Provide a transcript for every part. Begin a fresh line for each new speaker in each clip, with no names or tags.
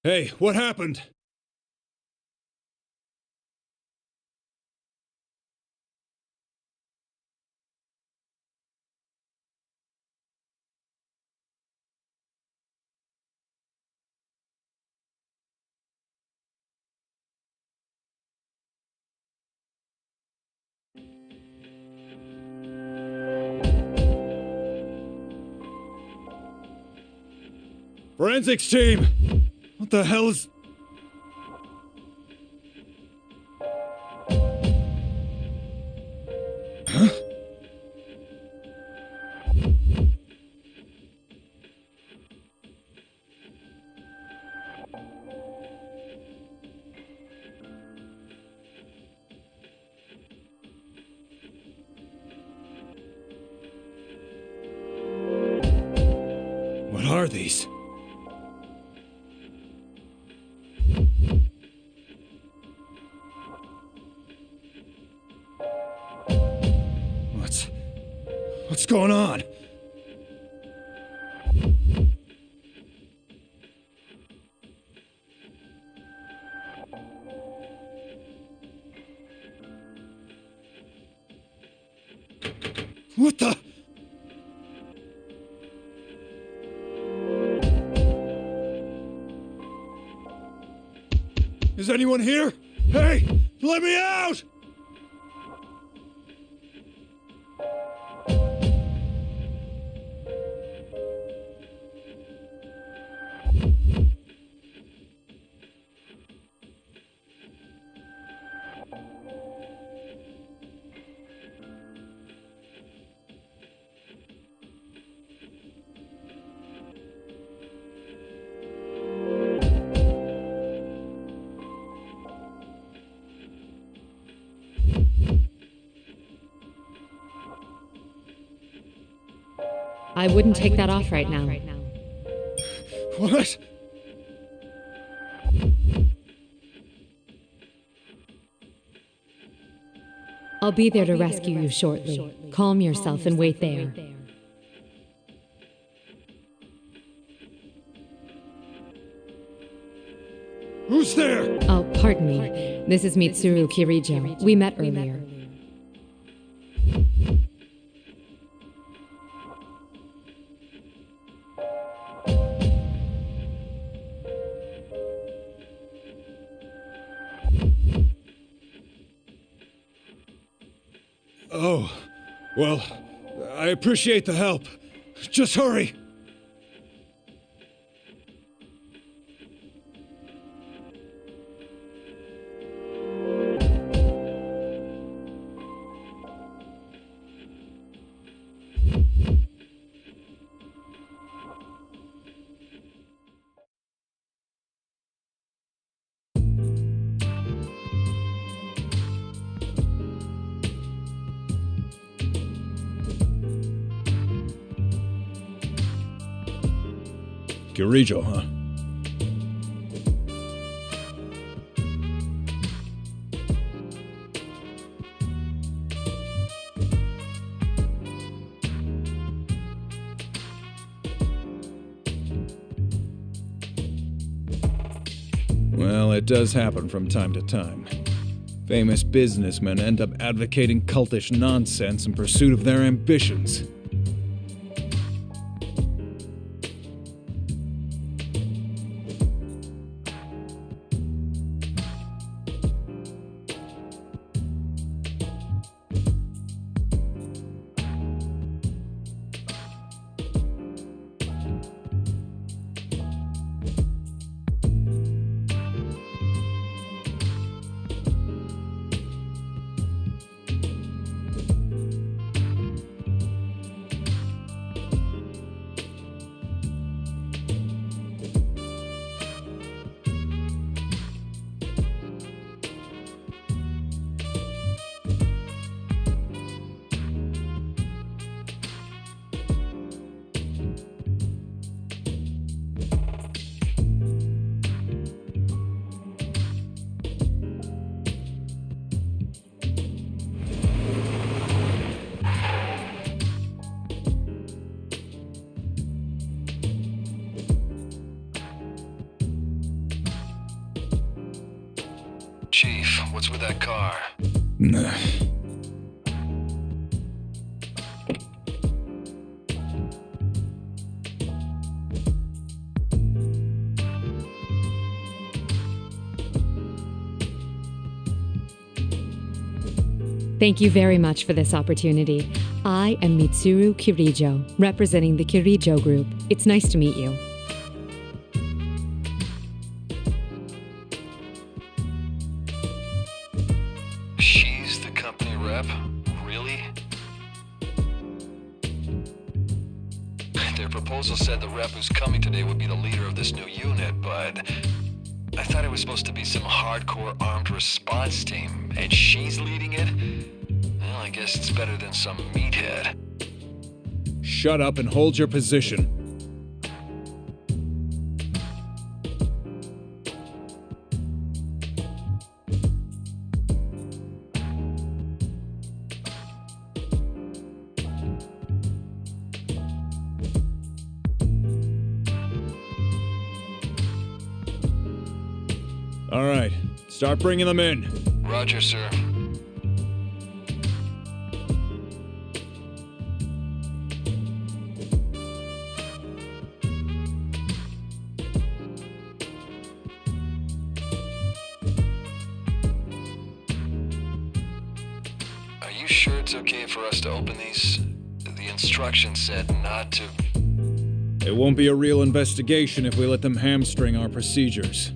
Hey, what happened? Forensics team! What the hell is... Huh? What are these? What's going on? What the? Is anyone here? Hey, let me out!
I wouldn't take that off right now.
What?
I'll be there to rescue you shortly. Calm yourself and wait there.
Who's there?
Oh, pardon me. This is Mitsuru Kirijo. We met earlier.
Oh, well, I appreciate the help. Just hurry! Kirijo, huh? Well, it does happen from time to time. Famous businessmen end up advocating cultish nonsense in pursuit of their ambitions.
Chief, what's with that car?
Thank you very much for this opportunity. I am Mitsuru Kirijo, representing the Kirijo Group. It's nice to meet you.
She's the company rep? Really? Their proposal said the rep who's coming today would be the leader of this new unit, but I thought it was supposed to be some hardcore armed response team, and she's leading it? Well, I guess it's better than some meathead.
Shut up and hold your position. All right, start bringing them in.
Roger, sir. Are you sure it's okay for us to open these? The instructions said not to.
It won't be a real investigation if we let them hamstring our procedures.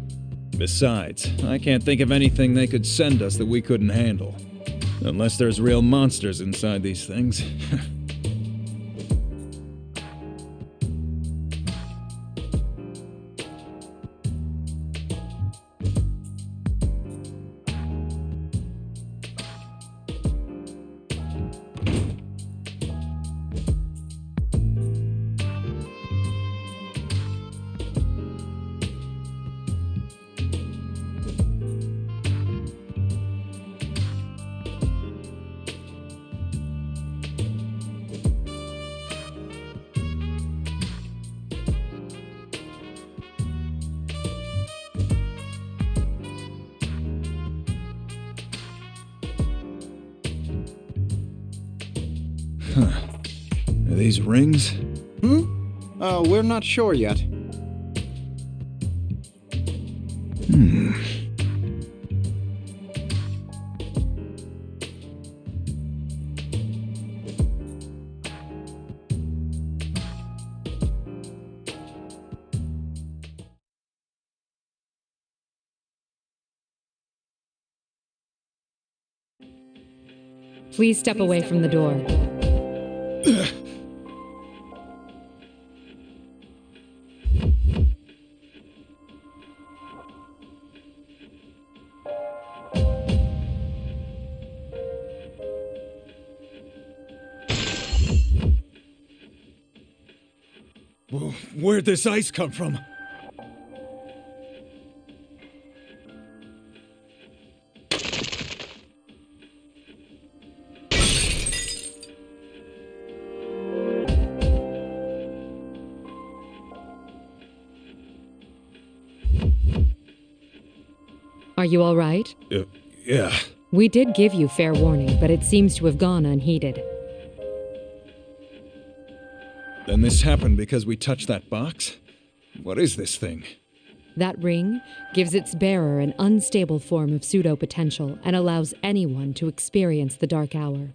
Besides, I can't think of anything they could send us that we couldn't handle. Unless there's real monsters inside these things. Are these rings?
We're not sure yet.
Please step away from the door.
Where'd this ice come from?
Are you all right?
Yeah.
We did give you fair warning, but it seems to have gone unheeded.
Then this happened because we touched that box? What is this thing?
That ring gives its bearer an unstable form of pseudo-potential and allows anyone to experience the Dark Hour.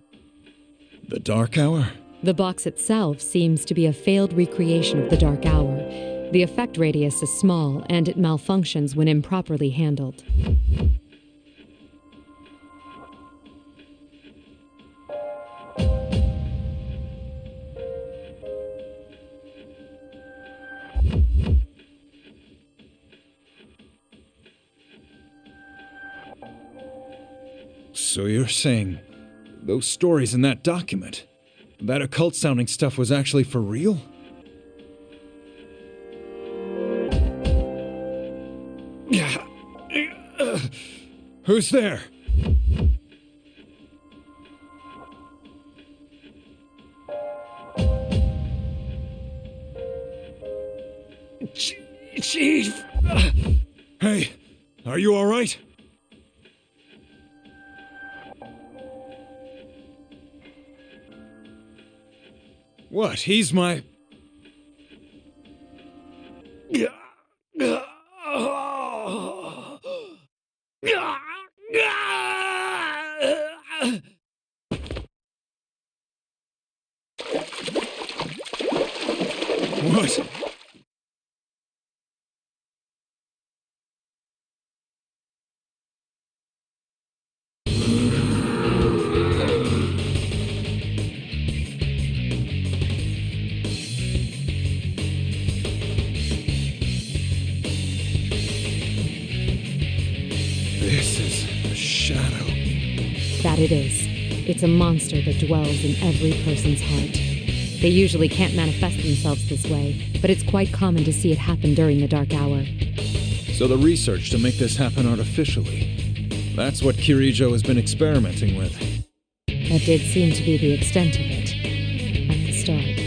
The Dark Hour?
The box itself seems to be a failed recreation of the Dark Hour. The effect radius is small, and it malfunctions when improperly handled.
So you're saying those stories in that document, that occult-sounding stuff was actually for real? Who's there?
Chief!
Hey, are you all right? What? He's my... What? This is a shadow.
That it is. It's a monster that dwells in every person's heart. They usually can't manifest themselves this way, but it's quite common to see it happen during the dark hour.
So the research to make this happen artificially. That's what Kirijo has been experimenting with.
That did seem to be the extent of it at the start.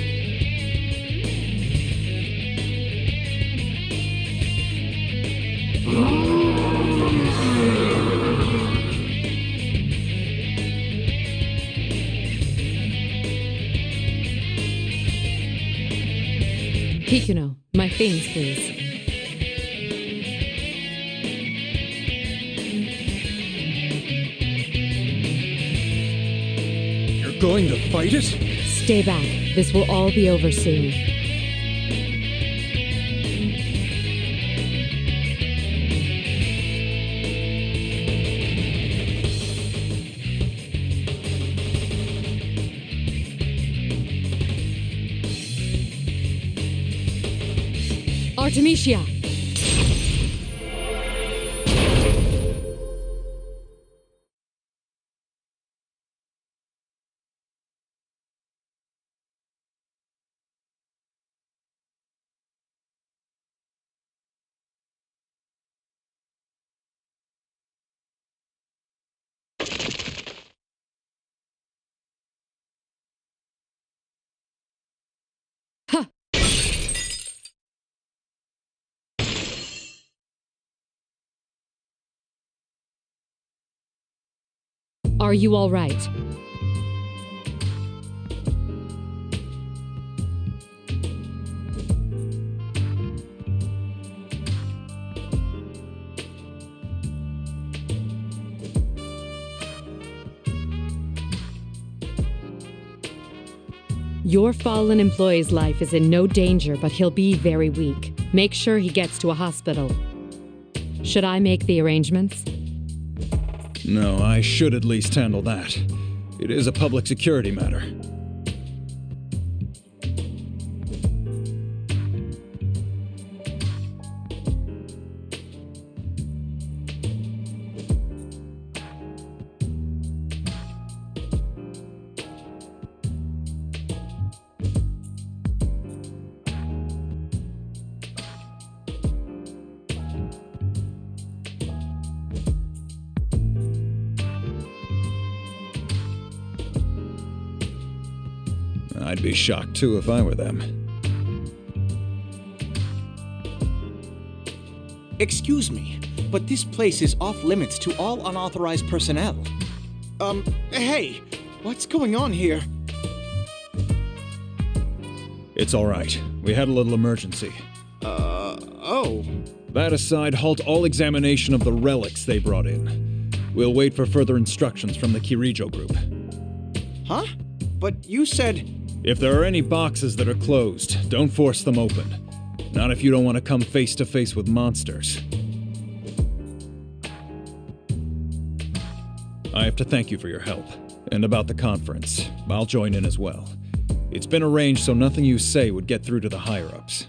Kikuno, my things, please.
You're going to fight it?
Stay back. This will all be over soon. Artemisia! Ha! Are you all right? Your fallen employee's life is in no danger, but he'll be very weak. Make sure he gets to a hospital. Should I make the arrangements?
No, I should at least handle that. It is a public security matter. I'd be shocked too if I were them.
Excuse me, but this place is off limits to all unauthorized personnel. Hey, what's going on here?
It's all right. We had a little emergency.
Oh.
That aside, halt all examination of the relics they brought in. We'll wait for further instructions from the Kirijo group.
Huh? But you said...
If there are any boxes that are closed, don't force them open. Not if you don't want to come face to face with monsters. I have to thank you for your help. And about the conference, I'll join in as well. It's been arranged so nothing you say would get through to the higher-ups.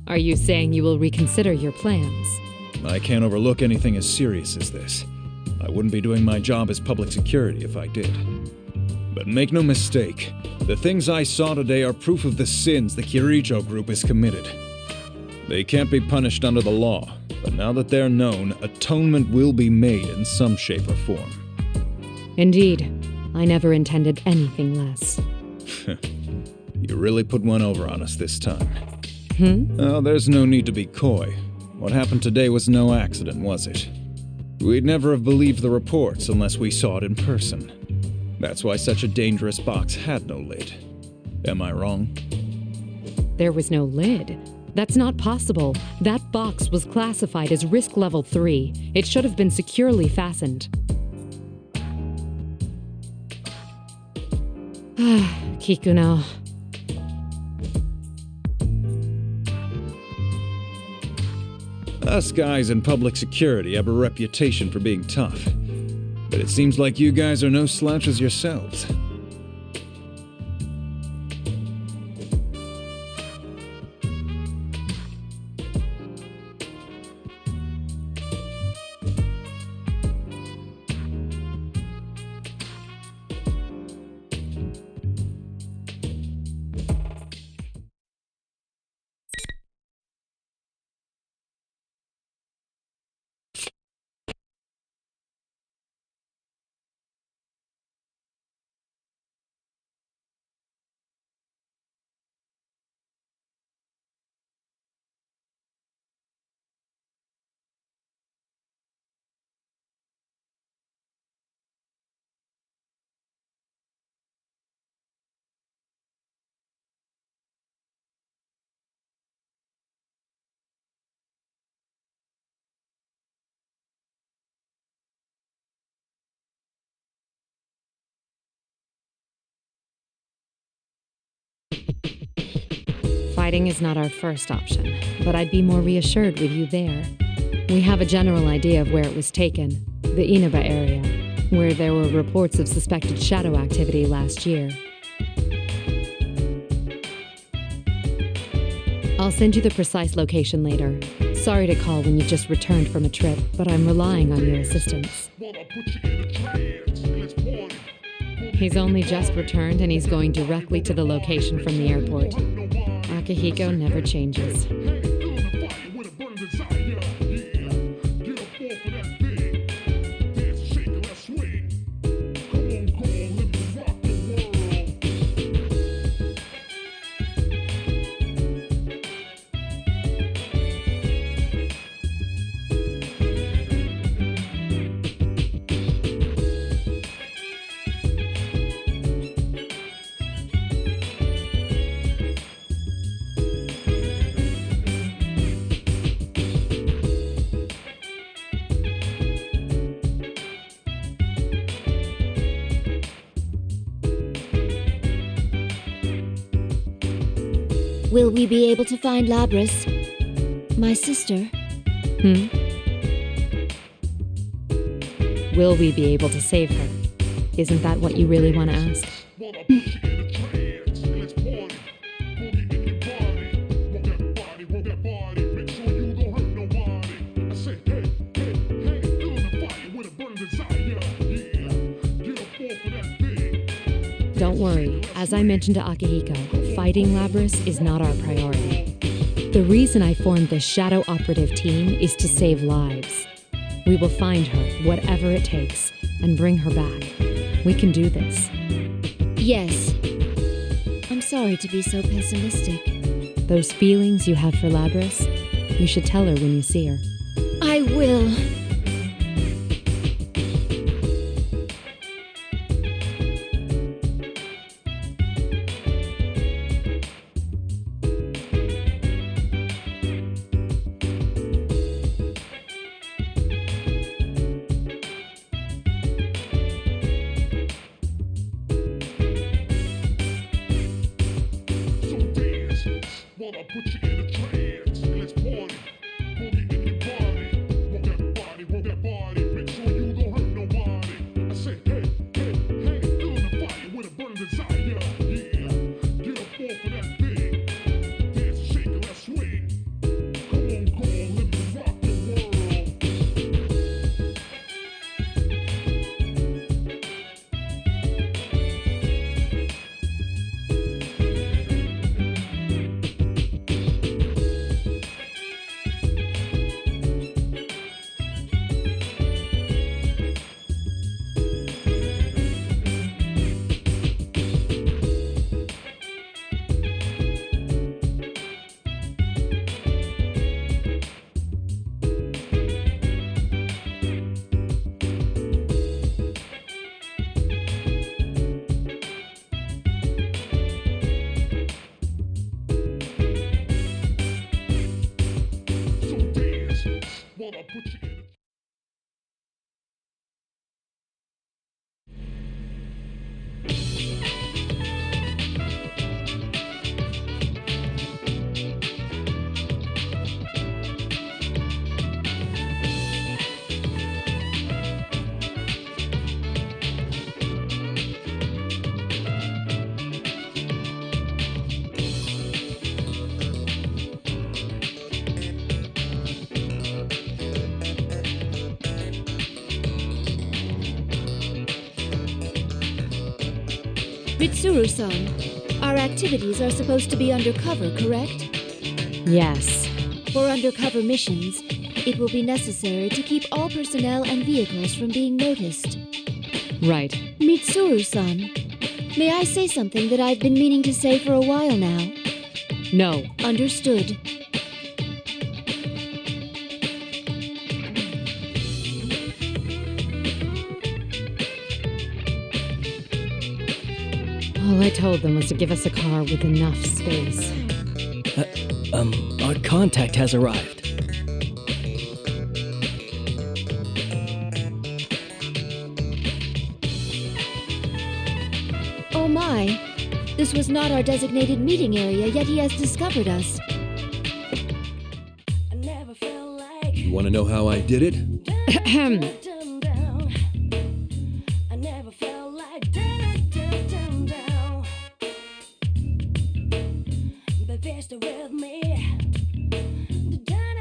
Are you saying you will reconsider your plans?
I can't overlook anything as serious as this. I wouldn't be doing my job as public security if I did. But make no mistake, the things I saw today are proof of the sins the Kirijo group has committed. They can't be punished under the law, but now that they're known, atonement will be made in some shape or form.
Indeed. I never intended anything less.
You really put one over on us this time.
Oh,
there's no need to be coy. What happened today was no accident, was it? We'd never have believed the reports unless we saw it in person. That's why such a dangerous box had no lid. Am I wrong?
There was no lid. That's not possible. That box was classified as risk level 3. It should have been securely fastened. Kikuno.
Us guys in public security have a reputation for being tough. But it seems like you guys are no slouches yourselves.
Fighting is not our first option, but I'd be more reassured with you there. We have a general idea of where it was taken, the Inaba area, where there were reports of suspected shadow activity last year. I'll send you the precise location later. Sorry to call when you've just returned from a trip, but I'm relying on your assistance. He's only just returned and he's going directly to the location from the airport. Akihiko never changes.
Will we be able to find Labris? My sister?
Will we be able to save her? Isn't that what you really want to ask? Don't worry, as I mentioned to Akihiko, fighting Labris is not our priority. The reason I formed this shadow operative team is to save lives. We will find her, whatever it takes, and bring her back. We can do this.
Yes. I'm sorry to be so pessimistic.
Those feelings you have for Labris, you should tell her when you see her.
I will. Mitsuru-san, our activities are supposed to be undercover, correct?
Yes.
For undercover missions, it will be necessary to keep all personnel and vehicles from being noticed.
Right.
Mitsuru-san, may I say something that I've been meaning to say for a while now?
No.
Understood.
All I told them was to give us a car with enough space.
Our contact has arrived.
Oh my, this was not our designated meeting area, yet he has discovered us.
You want to know how I did it?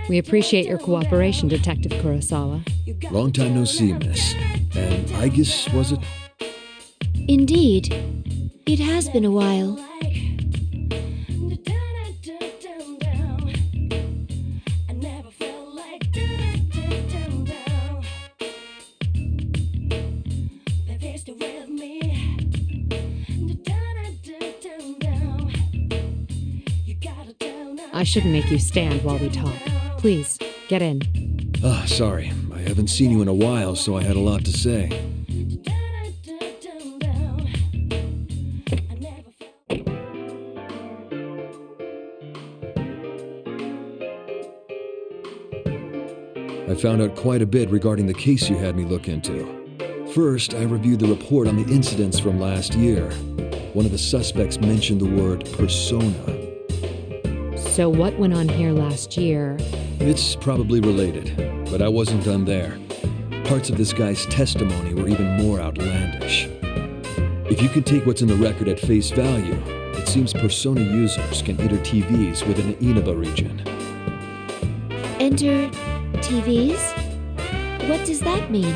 We appreciate your cooperation, Detective Kurosawa.
Long time no see, miss. And I guess, was it?
Indeed, it has been a while.
I shouldn't make you stand while we talk. Please, get in.
Ah, sorry. I haven't seen you in a while, so I had a lot to say. I found out quite a bit regarding the case you had me look into. First, I reviewed the report on the incidents from last year. One of the suspects mentioned the word persona.
So what went on here last year?
It's probably related, but I wasn't done there. Parts of this guy's testimony were even more outlandish. If you can take what's in the record at face value, it seems persona users can enter TVs within the Inaba region.
Enter TVs? What does that mean?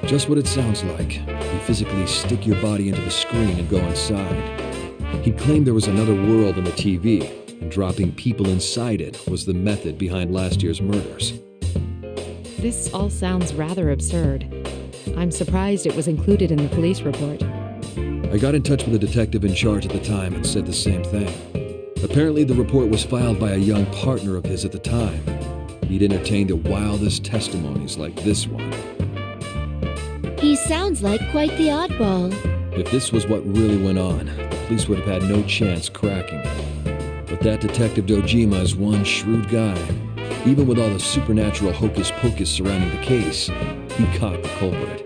Just what it sounds like. You physically stick your body into the screen and go inside. He claimed there was another world in the TV, and dropping people inside it was the method behind last year's murders.
This all sounds rather absurd. I'm surprised it was included in the police report.
I got in touch with the detective in charge at the time and said the same thing. Apparently the report was filed by a young partner of his at the time. He'd entertained the wildest testimonies like this one.
He sounds like quite the oddball.
If this was what really went on, the police would have had no chance cracking it. But that Detective Dojima is one shrewd guy. Even with all the supernatural hocus-pocus surrounding the case, he caught the culprit.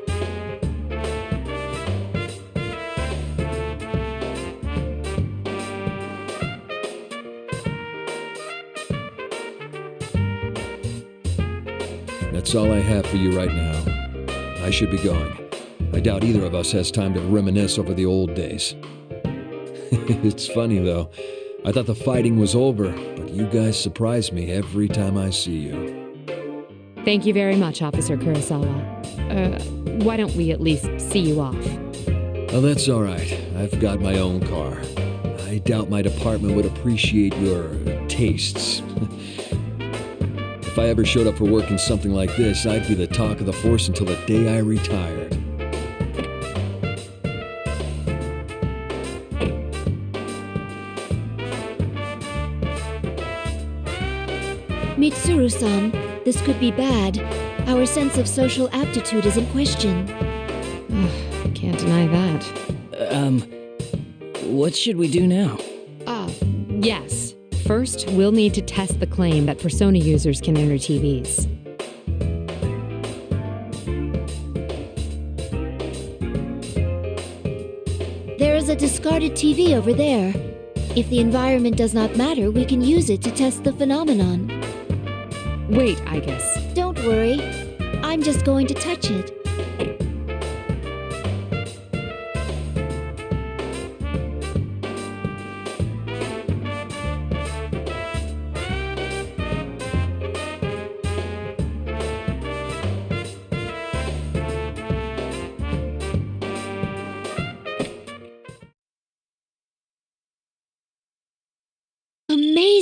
That's all I have for you right now. I should be going. I doubt either of us has time to reminisce over the old days. It's funny, though. I thought the fighting was over, but you guys surprise me every time I see you.
Thank you very much, Officer Kurosawa. Why don't we at least see you off?
Oh, that's all right. I've got my own car. I doubt my department would appreciate your tastes. If I ever showed up for work in something like this, I'd be the talk of the force until the day I retired.
Mitsuru-san, this could be bad. Our sense of social aptitude is in question.
Can't deny that.
What should we do now?
Yes. First, we'll need to test the claim that persona users can enter TVs.
There is a discarded TV over there. If the environment does not matter, we can use it to test the phenomenon.
Wait, I guess.
Don't worry. I'm just going to touch it.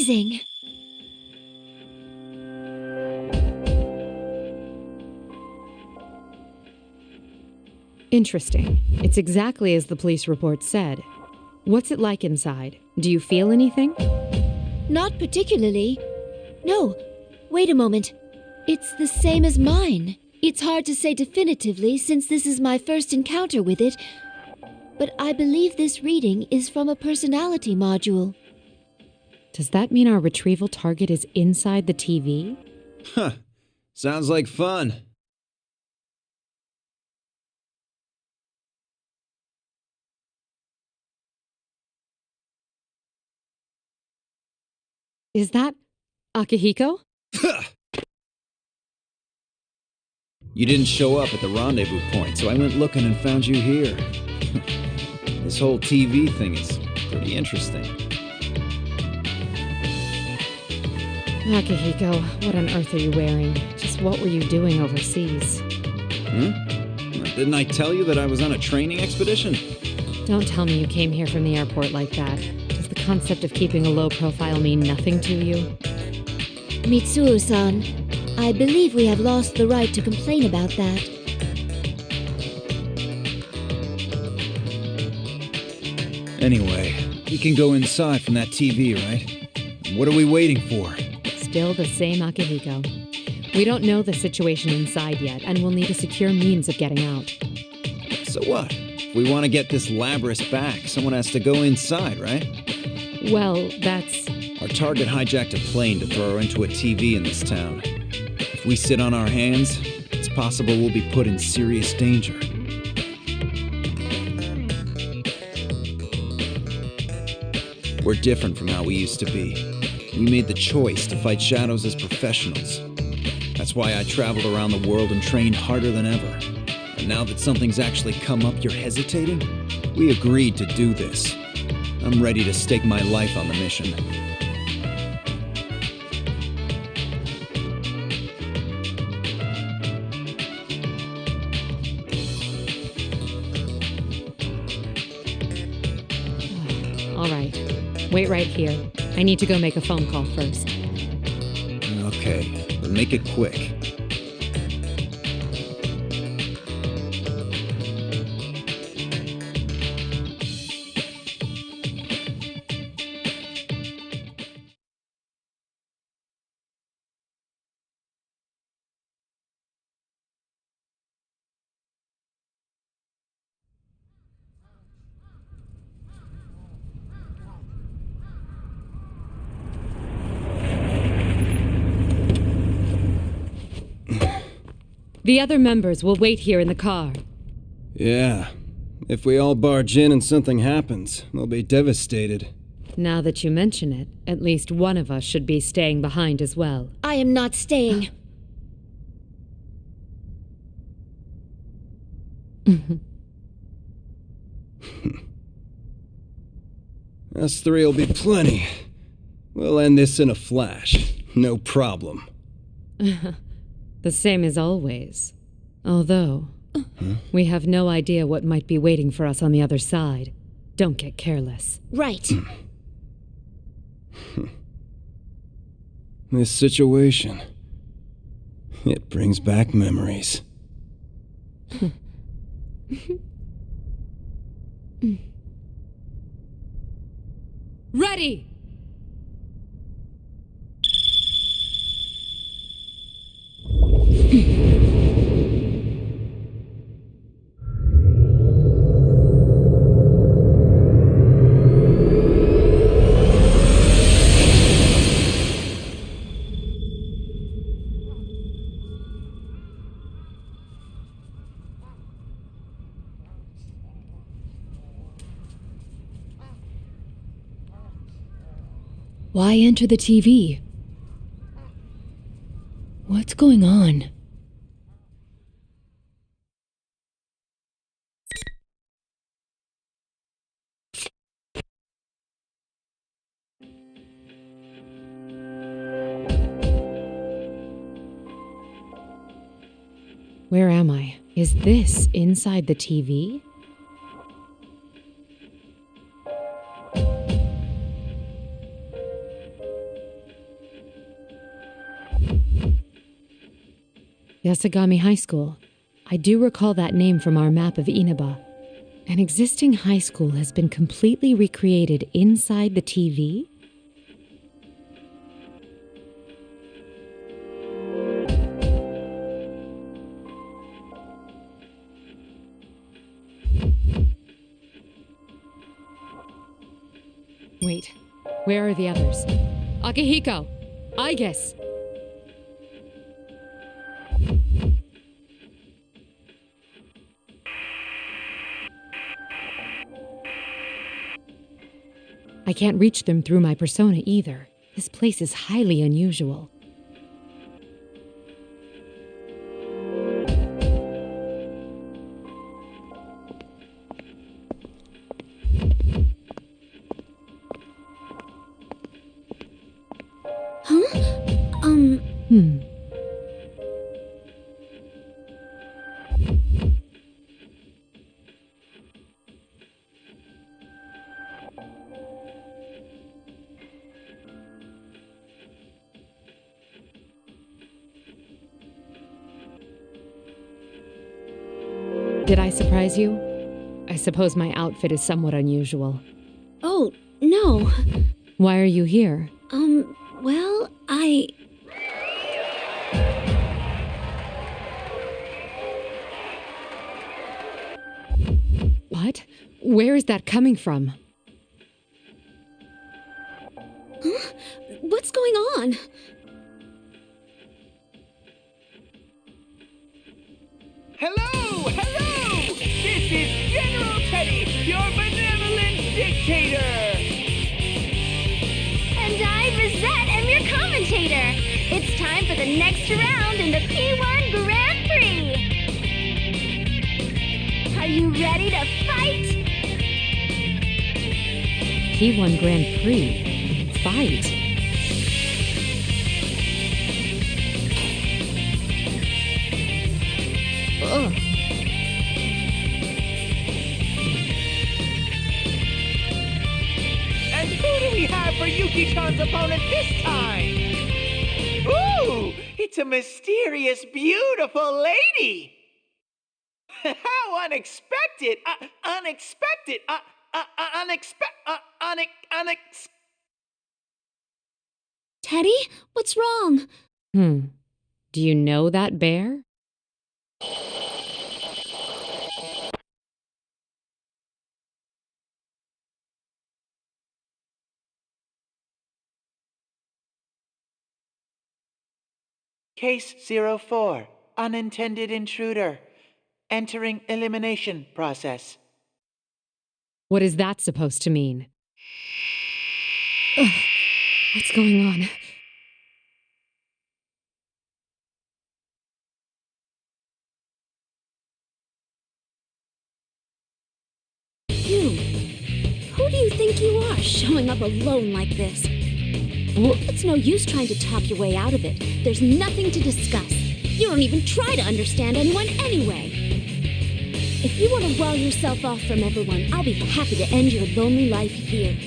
amazing!
Interesting. It's exactly as the police report said. What's it like inside? Do you feel anything?
Not particularly. No, wait a moment. It's the same as mine. It's hard to say definitively since this is my first encounter with it, but I believe this reading is from a personality module.
Does that mean our retrieval target is inside the TV?
Huh. Sounds like fun.
Is that Akihiko?
You didn't show up at the rendezvous point, so I went looking and found you here. This whole TV thing is pretty interesting.
Akihiko, what on earth are you wearing? Just what were you doing overseas?
Didn't I tell you that I was on a training expedition?
Don't tell me you came here from the airport like that. Does the concept of keeping a low profile mean nothing to you?
Mitsuru-san, I believe we have lost the right to complain about that.
Anyway, we can go inside from that TV, right? What are we waiting for?
Still the same Akihiko. We don't know the situation inside yet, and we'll need a secure means of getting out.
So what? If we want to get this Labris back, someone has to go inside, right?
Well, that's...
Our target hijacked a plane to throw her into a TV in this town. If we sit on our hands, it's possible we'll be put in serious danger. We're different from how we used to be. We made the choice to fight shadows as professionals. That's why I traveled around the world and trained harder than ever. And now that something's actually come up, you're hesitating? We agreed to do this. I'm ready to stake my life on the mission.
All right. Wait right here. I need to go make a phone call first.
Okay, but make it quick.
The other members will wait here in the car.
Yeah. If we all barge in and something happens, we'll be devastated.
Now that you mention it, at least one of us should be staying behind as well.
I am not staying.
Us three will be plenty. We'll end this in a flash. No problem.
The same as always. Although, we have no idea what might be waiting for us on the other side. Don't get careless.
Right.
This situation, it brings back memories.
Ready! Why enter the TV? What's going on? Where am I? Is this inside the TV? Yasagami High School. I do recall that name from our map of Inaba. An existing high school has been completely recreated inside the TV? Wait, where are the others? Akihiko! Aigis! I can't reach them through my persona either. This place is highly unusual. Did I surprise you? I suppose my outfit is somewhat unusual.
Oh, no.
Why are you here?
Well,
What? Where is that coming from?
Huh? What's going on?
Hello! Hello! This is General Teddy, your benevolent dictator!
And I, Rosette, am your commentator. It's time for the next round in the P-1 Grand Prix. Are you ready to fight?
P-1 Grand Prix? Fight? Ugh.
And who do we have for Yuki-chan's opponent this time? Ooh! It's a mysterious, beautiful lady! How unexpected! Unexpected!
Teddy, what's wrong?
Do you know that bear?
Case 04, unintended intruder. Entering elimination process.
What is that supposed to mean? Ugh. What's going on?
Who do you think you are, showing up alone like this? It's no use trying to talk your way out of it. There's nothing to discuss. You don't even try to understand anyone anyway. If you want to wall yourself off from everyone, I'll be happy to end your lonely life here.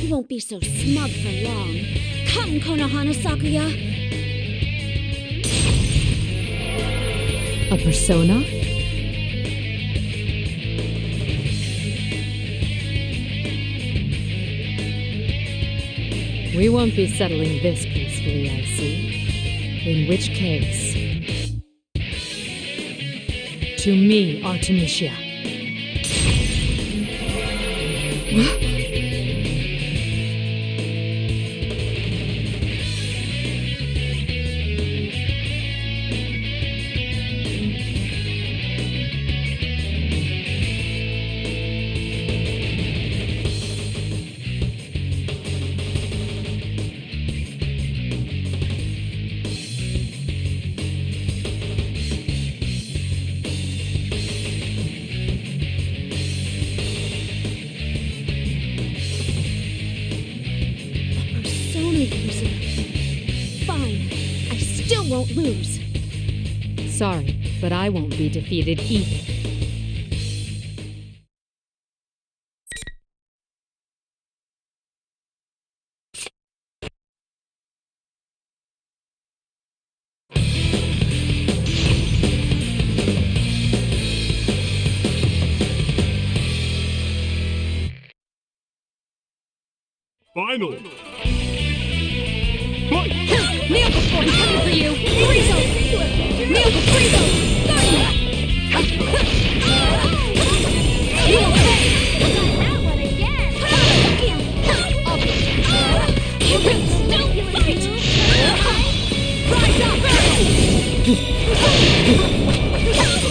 You won't be so smug for long. Come, Konohana Sakuya!
A persona? We won't be settling this peacefully, I see. In which case... To me, Artemisia. Fine. I still won't lose. Sorry. But I won't be defeated either.
Final!
Nail the force coming for you! Kirijo! Nail the Kirijo! You will pay!
That one again!
You can still fight! Rise up!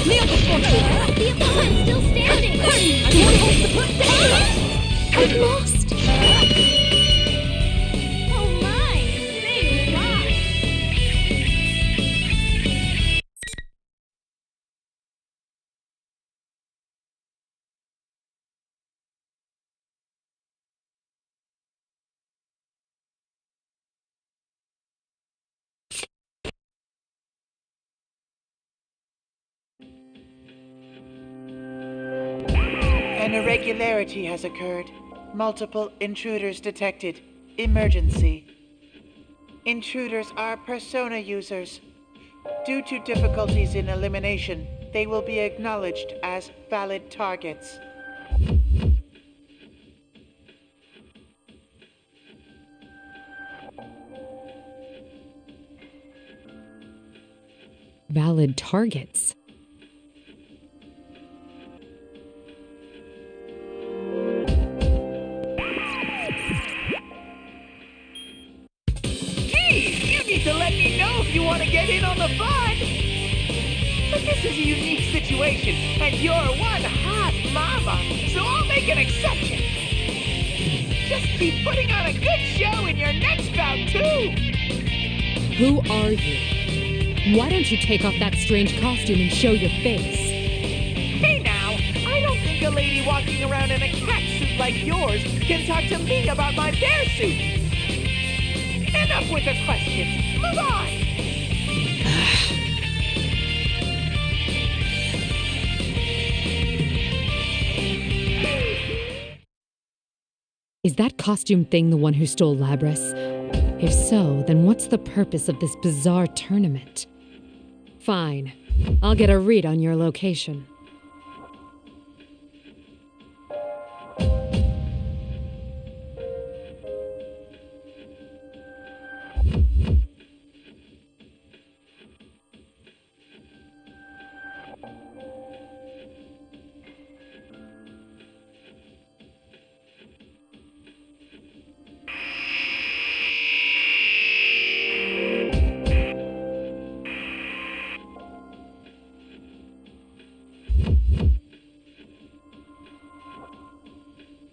Nail the force!
The opponent's still standing!
I won't hold the put down!
I've lost! Oh my! They lost!
An irregularity has occurred. Multiple intruders detected. Emergency. Intruders are persona users. Due to difficulties in elimination, they will be acknowledged as valid targets.
Valid targets.
You need to let me know if you want to get in on the fun! But this is a unique situation, and you're one hot mama, so I'll make an exception. Just keep putting on a good show in your next bout, too!
Who are you? Why don't you take off that strange costume and show your face?
Hey now, I don't think a lady walking around in a cat suit like yours can talk to me about my bear suit. Enough with the questions. Move on!
Is that costume thing the one who stole Labris? If so, then what's the purpose of this bizarre tournament? Fine. I'll get a read on your location.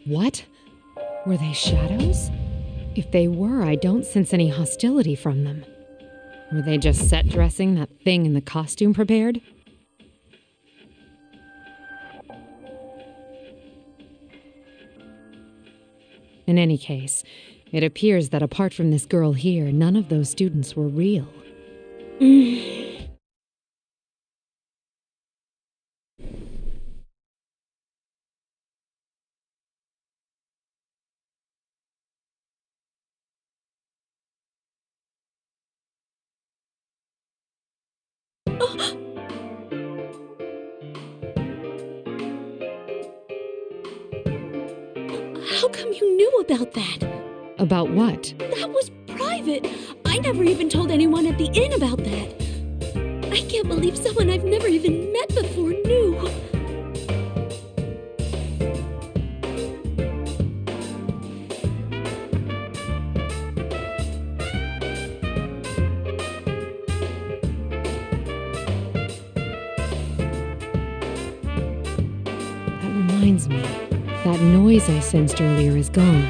What? Were they shadows? If they were, I don't sense any hostility from them. Were they just set dressing that thing in the costume prepared? In any case, it appears that apart from this girl here, none of those students were real.
How come you knew about that?
About what?
That was private. I never even told anyone at the inn about that. I can't believe someone I've never even met before knew.
That reminds me. That noise I sensed earlier is gone.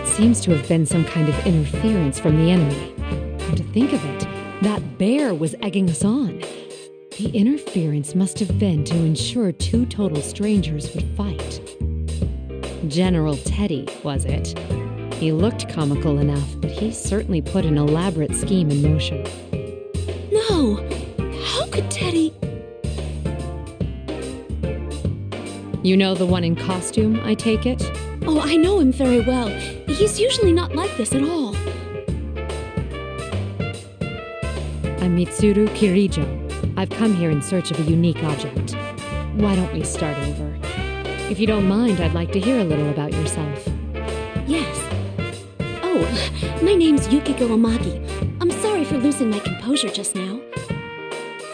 It seems to have been some kind of interference from the enemy. Come to think of it, that bear was egging us on. The interference must have been to ensure two total strangers would fight. General Teddy, was it? He looked comical enough, but he certainly put an elaborate scheme in motion.
No! How could Teddy...
You know the one in costume, I take it?
Oh, I know him very well. He's usually not like this at all.
I'm Mitsuru Kirijo. I've come here in search of a unique object. Why don't we start over? If you don't mind, I'd like to hear a little about yourself.
Yes. Oh, my name's Yukiko Amagi. I'm sorry for losing my composure just now.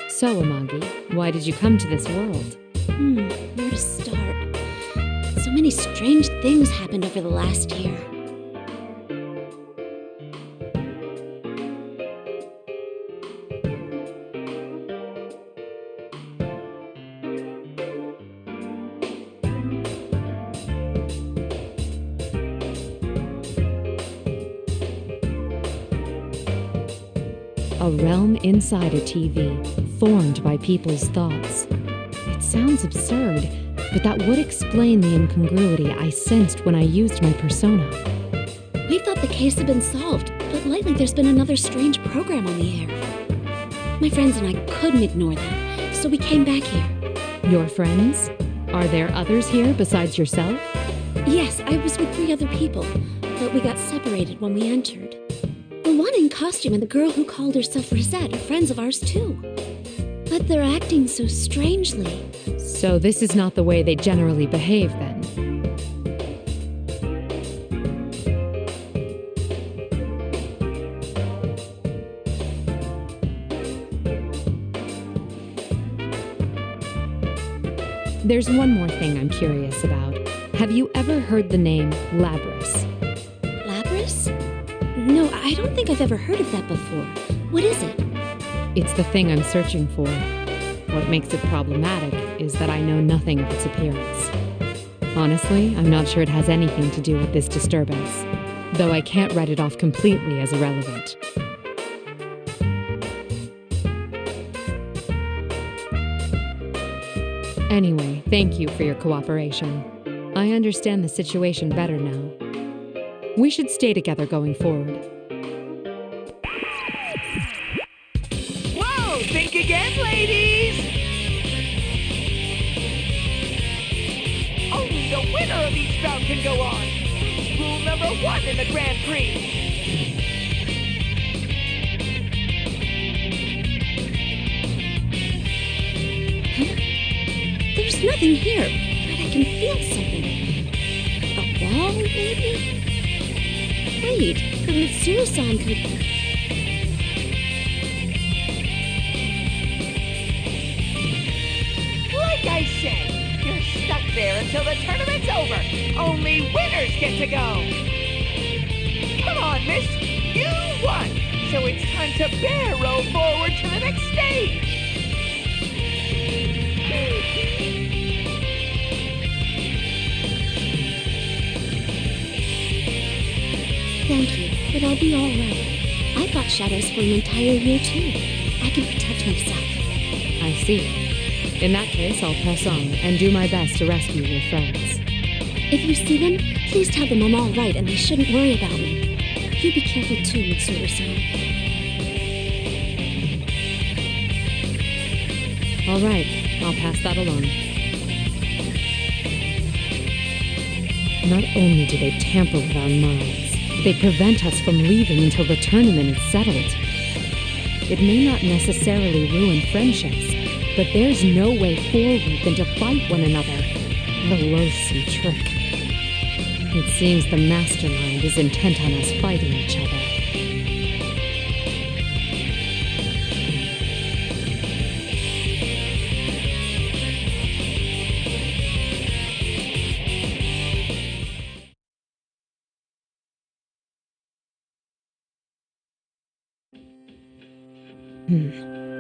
So, Amagi, why did you come to this world?
Where to start? So many strange things happened over the last year.
A realm inside a TV, formed by people's thoughts. It sounds absurd, but that would explain the incongruity I sensed when I used my persona.
We thought the case had been solved, but lately there's been another strange program on the air. My friends and I couldn't ignore that, so we came back here.
Your friends? Are there others here besides yourself?
Yes, I was with 3 other people, but we got separated when we entered. The one in costume and the girl who called herself Rosette are friends of ours too. But they're acting so strangely.
So this is not the way they generally behave, then? There's one more thing I'm curious about. Have you ever heard the name Labris?
Labris? No, I don't think I've ever heard of that before. What is it?
It's the thing I'm searching for. What makes it problematic is that I know nothing of its appearance. Honestly, I'm not sure it has anything to do with this disturbance, though I can't write it off completely as irrelevant. Anyway, thank you for your cooperation. I understand the situation better now. We should stay together going forward.
Whoa! Think again, ladies! Only the winner of each bout can go on. That's rule number 1 in the Grand Prix.
There's nothing here, but I can feel something. A wall, maybe? Wait, the Mitsuru-san could...
Like I said, you're stuck there until the tournament's over. Only winners get to go. Come on, miss. You won. So it's time to barrel forward to the next stage.
Thank you, but I'll be all right. I fought shadows for an entire year, too. I can protect myself.
I see. In that case, I'll press on and do my best to rescue your friends.
If you see them, please tell them I'm all right and they shouldn't worry about me. You be careful too, Mitsuru-san.
All right, I'll pass that along. Not only do they tamper with our minds, they prevent us from leaving until the tournament is settled. It may not necessarily ruin friendships, but there's no way forward than to fight one another. The loathsome trick. It seems the mastermind is intent on us fighting each other.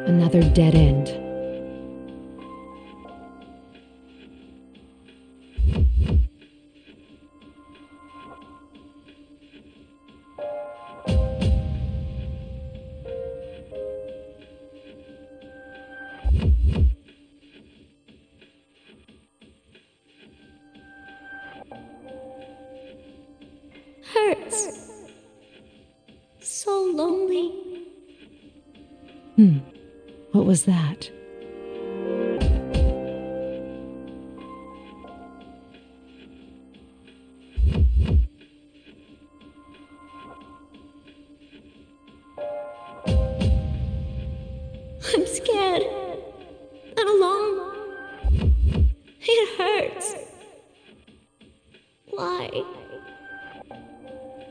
Another dead end.
Hurts. So lonely.
What was that?
I'm scared. I'm alone. It hurts. Why?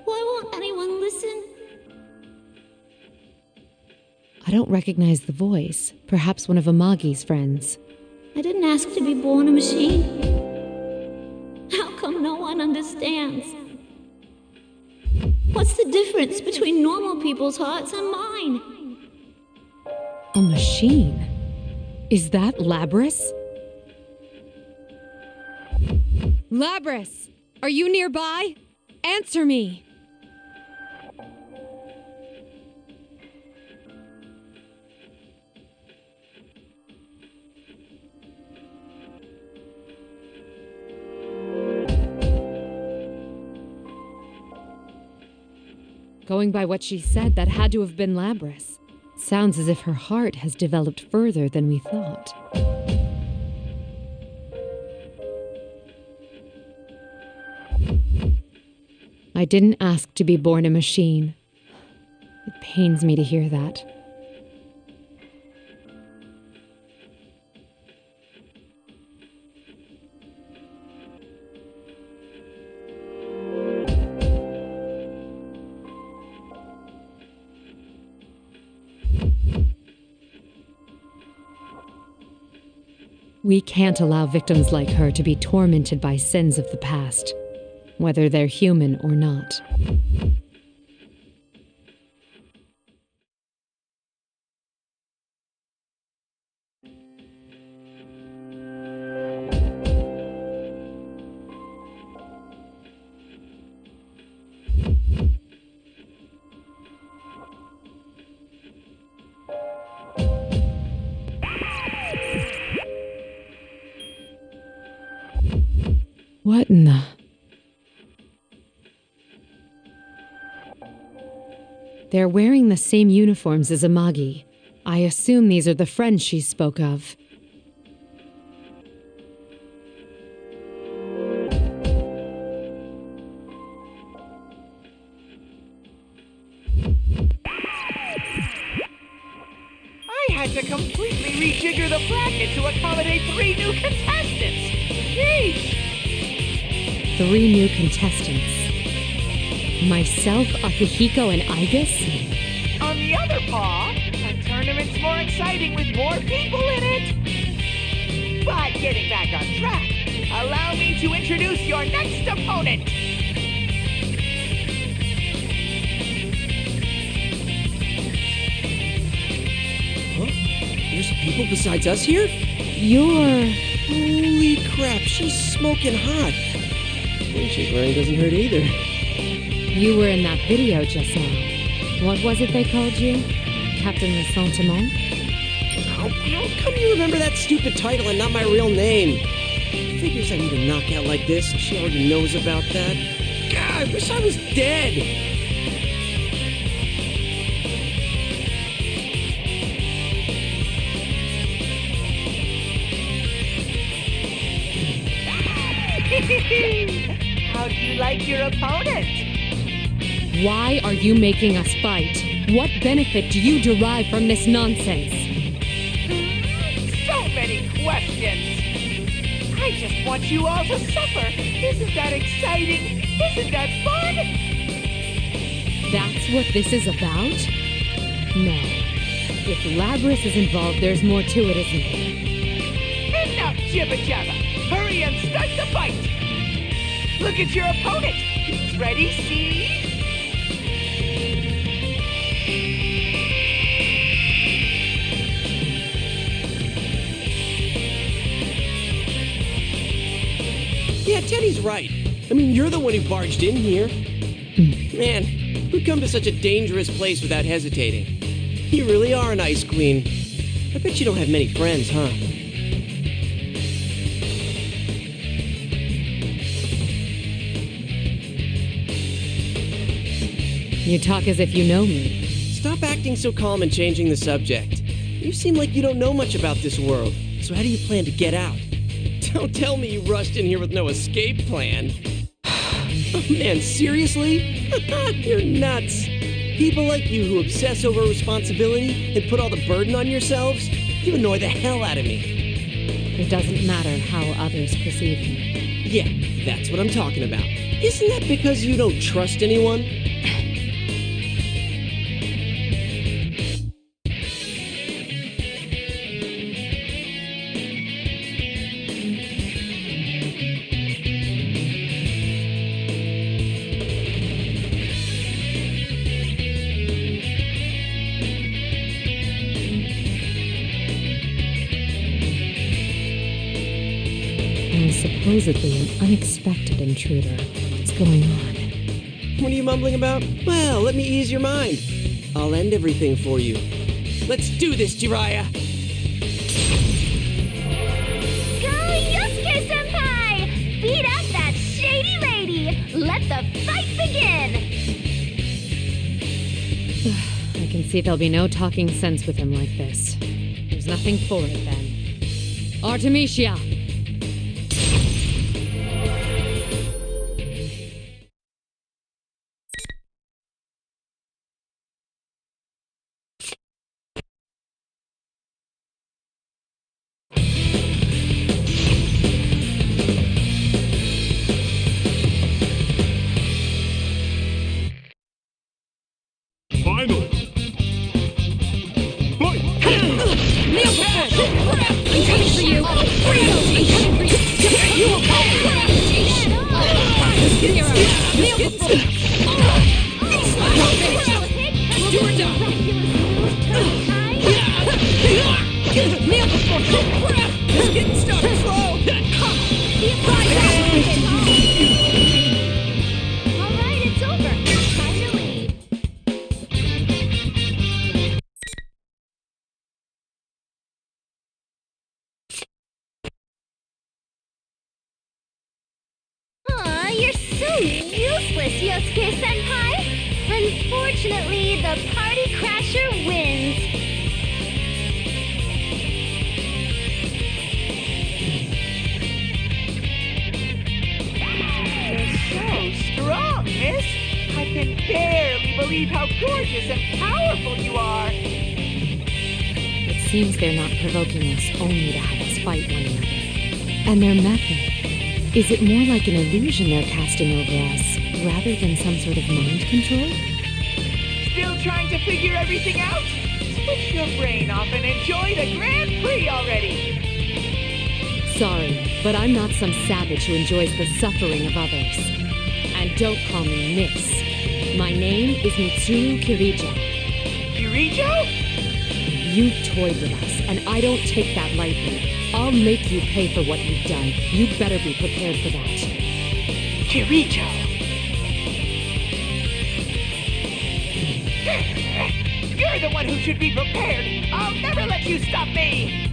Why won't anyone listen?
I don't recognize the voice. Perhaps one of Amagi's friends.
I didn't ask to be born a machine. How come no one understands? What's the difference between normal people's hearts and mine?
A machine? Is that Labris? Labris! Are you nearby? Answer me! Going by what she said, that had to have been Labris. Sounds as if her heart has developed further than we thought. I didn't ask to be born a machine. It pains me to hear that. We can't allow victims like her to be tormented by sins of the past, whether they're human or not. What in the... They're wearing the same uniforms as Amagi. I assume these are the friends she spoke of.
I had to completely rejigger the bracket to accommodate 3 new contestants. Jeez!
3 new contestants. Myself, Akihiko, and Aigis?
On the other paw, a tournament's more exciting with more people in it. But getting back on track, allow me to introduce your next opponent.
Huh? There's people besides us here?
You're...
Holy crap, she's smoking hot. What she's wearing doesn't hurt either.
You were in that video just now. What was it they called you? Captain Ressentiment?
How come you remember that stupid title and not my real name? Figures I need a knockout like this, and she already knows about that. God, I wish I was dead!
How do you like your opponent?
Why are you making us fight? What benefit do you derive from this nonsense?
So many questions. I just want you all to suffer. Isn't that exciting? Isn't that fun?
That's what this is about? No. If Labris is involved, there's more to it, isn't there?
Enough jibber-jabber. Hurry and start the fight. Look at your opponent. He's ready, see?
Yeah, Teddy's right. I mean, you're the one who barged in here. Man, who'd come to such a dangerous place without hesitating? You really are an ice queen. I bet you don't have many friends, huh?
You talk as if you know me.
Stop acting so calm and changing the subject. You seem like you don't know much about this world, so how do you plan to get out? Don't tell me you rushed in here with no escape plan. Oh man, seriously? You're nuts. People like you who obsess over responsibility and put all the burden on yourselves, you annoy the hell out of me.
It doesn't matter how others perceive me.
Yeah, that's what I'm talking about. Isn't that because you don't trust anyone?
Supposedly an unexpected intruder. What's going on?
What are you mumbling about? Well, let me ease your mind. I'll end everything for you. Let's do this, Jiraiya!
Go, Yosuke-senpai! Beat up that shady lady! Let the fight begin!
I can see there'll be no talking sense with him like this. There's nothing for it, then. Artemisia!
Yosuke-senpai! Unfortunately, the party crasher wins.
You're so strong, miss. I can barely believe how gorgeous and powerful you are.
It seems they're not provoking us only to have us fight one another. And their method. Is it more like an illusion they're casting over us, rather than some sort of mind control?
Still trying to figure everything out? Switch your brain off and enjoy the Grand Prix already!
Sorry, but I'm not some savage who enjoys the suffering of others. And don't call me Miss. My name is Mitsuru Kirijo.
Kirijo?
You've toyed with us, and I don't take that lightly. I'll make you pay for what you've done. You better be prepared for that.
Kirijo! You're the one who should be prepared! I'll never let you stop me!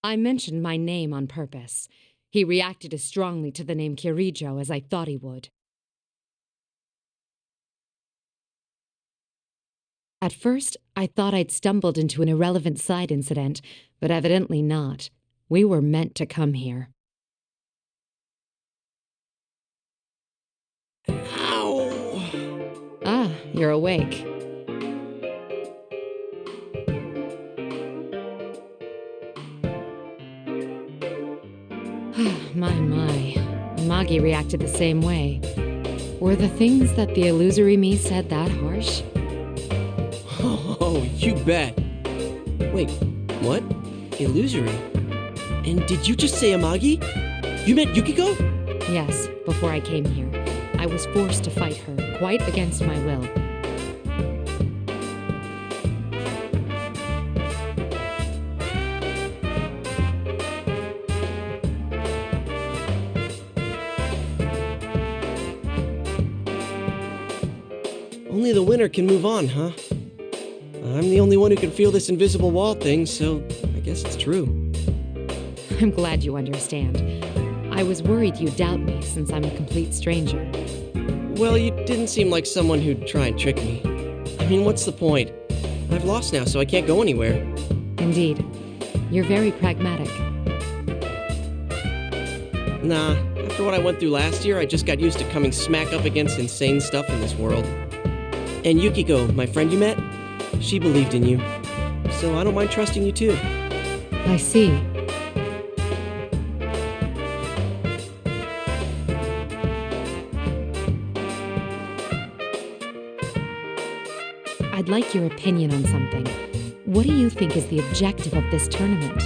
I mentioned my name on purpose. He reacted as strongly to the name Kirijo as I thought he would. At first, I thought I'd stumbled into an irrelevant side incident, but evidently not. We were meant to come here.
Ow!
Ah, you're awake. My. Magi reacted the same way. Were the things that the illusory me said that harsh?
Oh, you bet. Wait, what? Illusory? And did you just say Amagi? You meant Yukiko?
Yes, before I came here. I was forced to fight her, quite against my will.
Only the winner can move on, huh? I'm the only one who can feel this invisible wall thing, so I guess it's true.
I'm glad you understand. I was worried you'd doubt me since I'm a complete stranger.
Well, you didn't seem like someone who'd try and trick me. I mean, what's the point? I've lost now, so I can't go anywhere.
Indeed. You're very pragmatic.
Nah, after what I went through last year, I just got used to coming smack up against insane stuff in this world. And Yukiko, my friend you met, she believed in you. So I don't mind trusting you too.
I see. I'd like your opinion on something. What do you think is the objective of this tournament?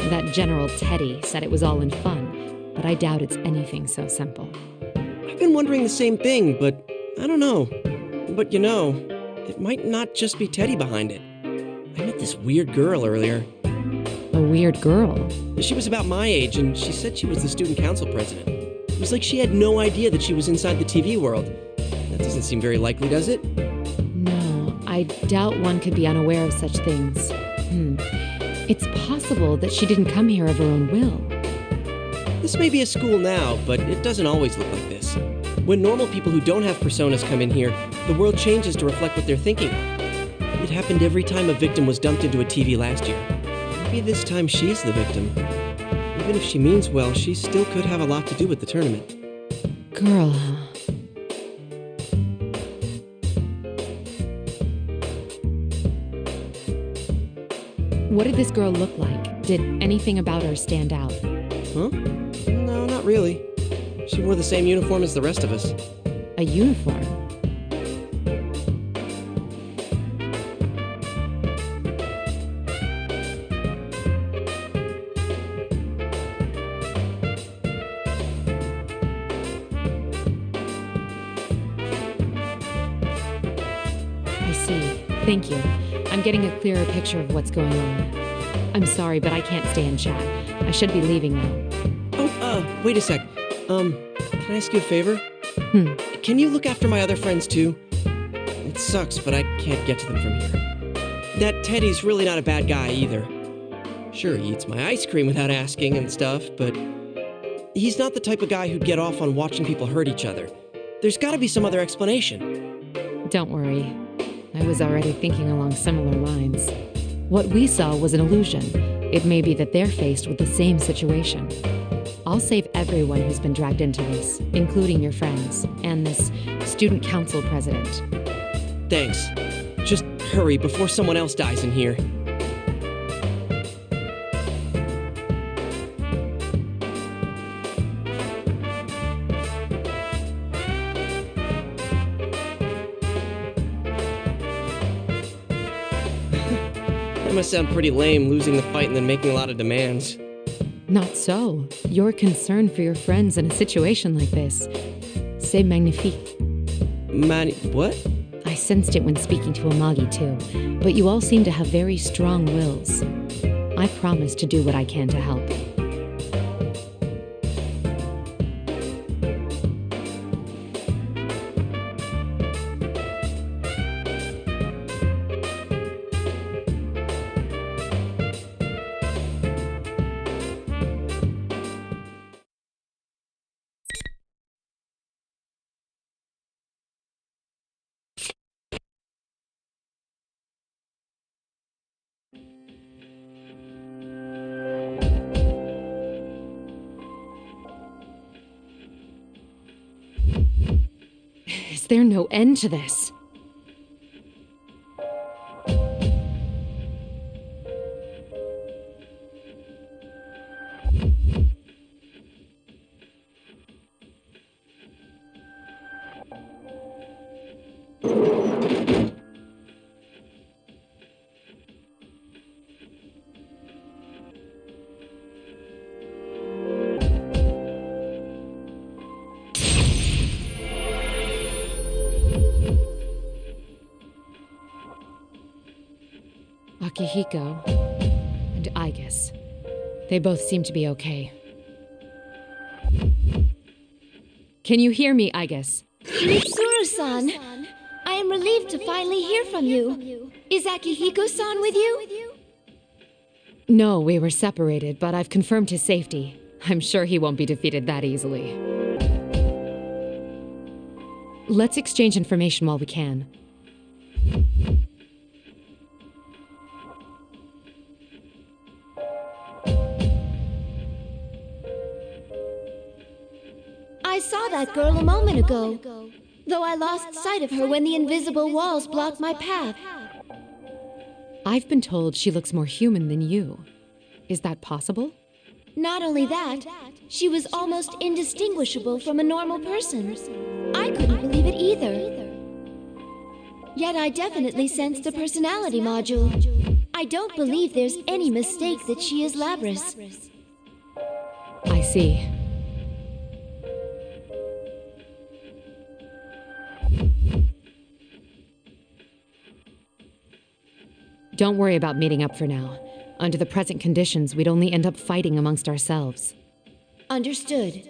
That General Teddy said it was all in fun, but I doubt it's anything so simple.
I've been wondering the same thing, but I don't know. But you know, it might not just be Teddy behind it. I met this weird girl earlier.
A weird girl?
She was about my age, and she said she was the student council president. It was like she had no idea that she was inside the TV world. That doesn't seem very likely, does it?
No, I doubt one could be unaware of such things. It's possible that she didn't come here of her own will.
This may be a school now, but it doesn't always look like this. When normal people who don't have personas come in here, the world changes to reflect what they're thinking of. It happened every time a victim was dumped into a TV last year. Maybe this time she's the victim. Even if she means well, she still could have a lot to do with the tournament.
Girl. What did this girl look like? Did anything about her stand out?
Huh? No, not really. She wore the same uniform as the rest of us.
A uniform? I see. Thank you. I'm getting a clearer picture of what's going on. I'm sorry, but I can't stay and chat. I should be leaving now.
Oh, wait a sec. Can I ask you a favor? Can you look after my other friends too? It sucks, but I can't get to them from here. That Teddy's really not a bad guy either. Sure, he eats my ice cream without asking and stuff, but he's not the type of guy who'd get off on watching people hurt each other. There's gotta be some other explanation.
Don't worry. I was already thinking along similar lines. What we saw was an illusion. It may be that they're faced with the same situation. I'll save everyone who's been dragged into this, including your friends, and this student council president.
Thanks. Just hurry before someone else dies in here. That must sound pretty lame, losing the fight and then making a lot of demands.
Not so. Your concern for your friends in a situation like this. C'est magnifique.
What?
I sensed it when speaking to Amagi too, but you all seem to have very strong wills. I promise to do what I can to help. Is there no end to this? Akihiko and Aigis. They both seem to be okay. Can you hear me, Aigis?
Mitsuru-san, I am relieved to finally hear from you. Is Akihiko-san with you?
No, we were separated, but I've confirmed his safety. I'm sure he won't be defeated that easily. Let's exchange information while we can.
that girl a moment ago, though I lost sight of her when the invisible walls blocked my path.
I've been told she looks more human than you. Is that possible?
Not only that, she was almost indistinguishable from a normal person. I couldn't believe it either. Yet I definitely sensed the personality module. I don't believe there's any mistake that she is Labris.
I see. Don't worry about meeting up for now. Under the present conditions, we'd only end up fighting amongst ourselves.
Understood.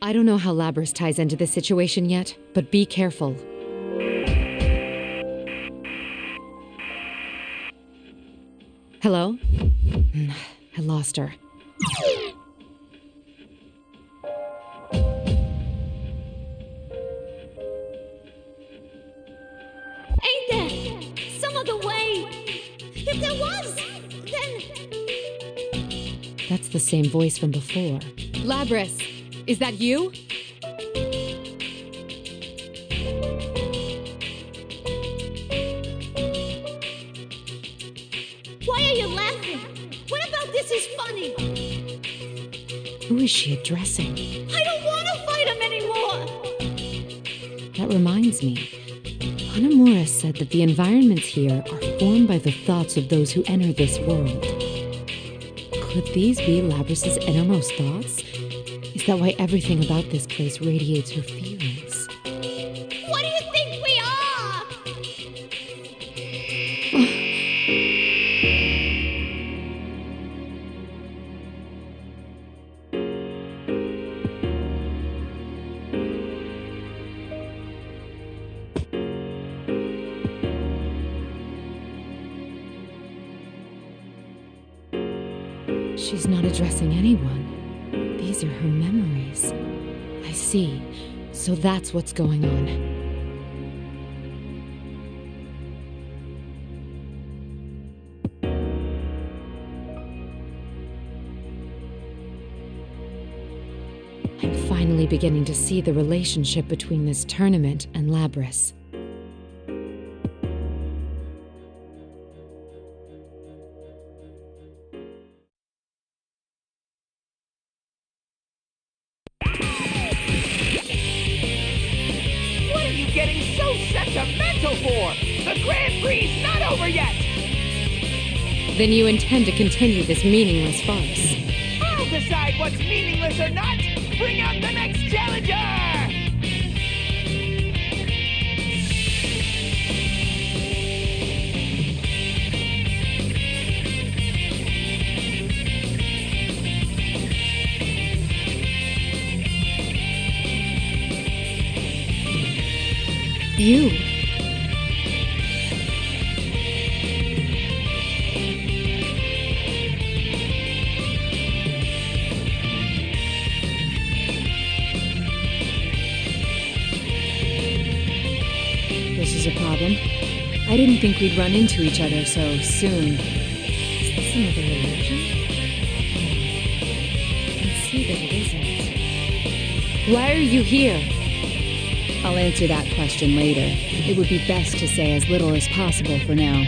I don't know how Labris ties into this situation yet, but be careful. Hello? I lost her.
Ain't there some other way? If there was, then...
That's the same voice from before. Labris, is that you?
Why are you laughing? What about this is funny?
Who is she addressing?
I don't want to fight him anymore!
That reminds me. Hanamura said that the environments here are formed by the thoughts of those who enter this world. Could these be Labris's innermost thoughts? Is that why everything about this place radiates her feelings?
What do you think we are?
She's not addressing anyone. These are her memories. I see. So that's what's going on. I'm finally beginning to see the relationship between this tournament and Labris.
What are you getting so sentimental for? The Grand Prix's not over yet!
Then you intend to continue this meaningless farce.
I'll decide what's meaningless or not! Bring out the next challenger!
You. This is a problem. I didn't think we'd run into each other so soon. Is this another illusion? I can see that it isn't. Why are you here?
I'll answer that question later. It would be best to say as little as possible for now.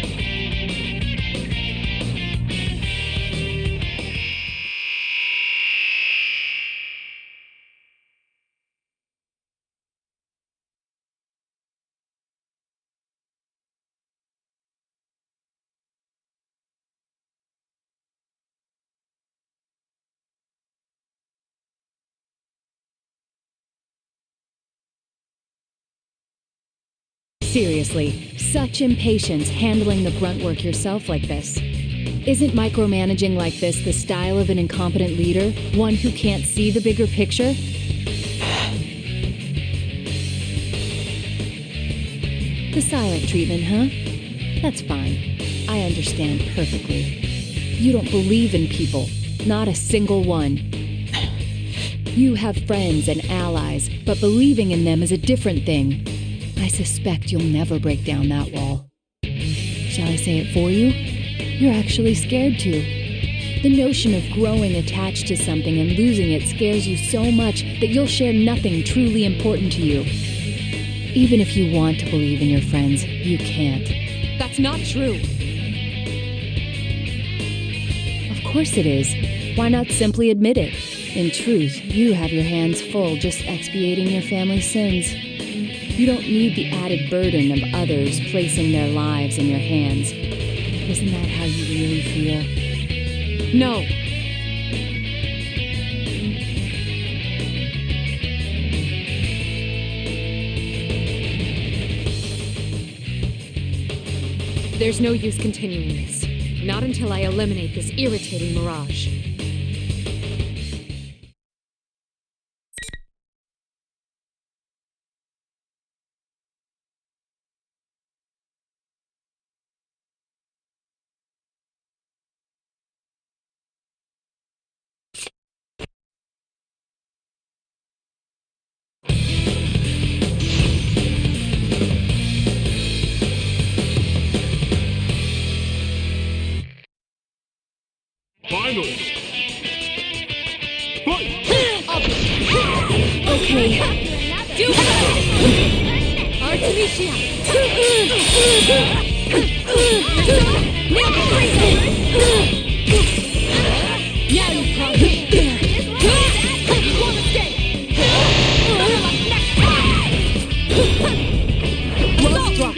Seriously, such impatience handling the grunt work yourself like this. Isn't micromanaging like this the style of an incompetent leader? One who can't see the bigger picture? The silent treatment, huh? That's fine. I understand perfectly. You don't believe in people. Not a single one. You have friends and allies, but believing in them is a different thing. I suspect you'll never break down that wall. Shall I say it for you? You're actually scared to. The notion of growing attached to something and losing it scares you so much that you'll share nothing truly important to you. Even if you want to believe in your friends, you can't.
That's not true.
Of course it is. Why not simply admit it? In truth, you have your hands full just expiating your family's sins. You don't need the added burden of others placing their lives in your hands. Isn't that how you really feel?
No. There's no use continuing this. Not until I eliminate this irritating mirage.
Finally!
Okay.
Do it! Artemisia! Now you probably... Love drop!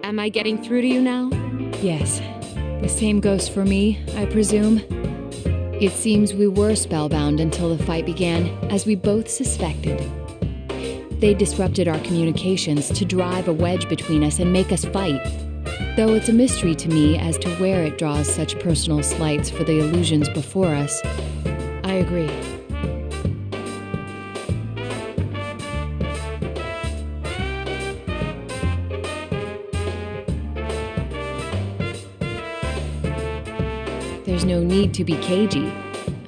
Am I getting through to you now?
Yes. The same goes for me, I presume. It seems we were spellbound until the fight began, as we both suspected. They disrupted our communications to drive a wedge between us and make us fight. Though it's a mystery to me as to where it draws such personal slights for the illusions before us.
I agree.
There's no need to be cagey.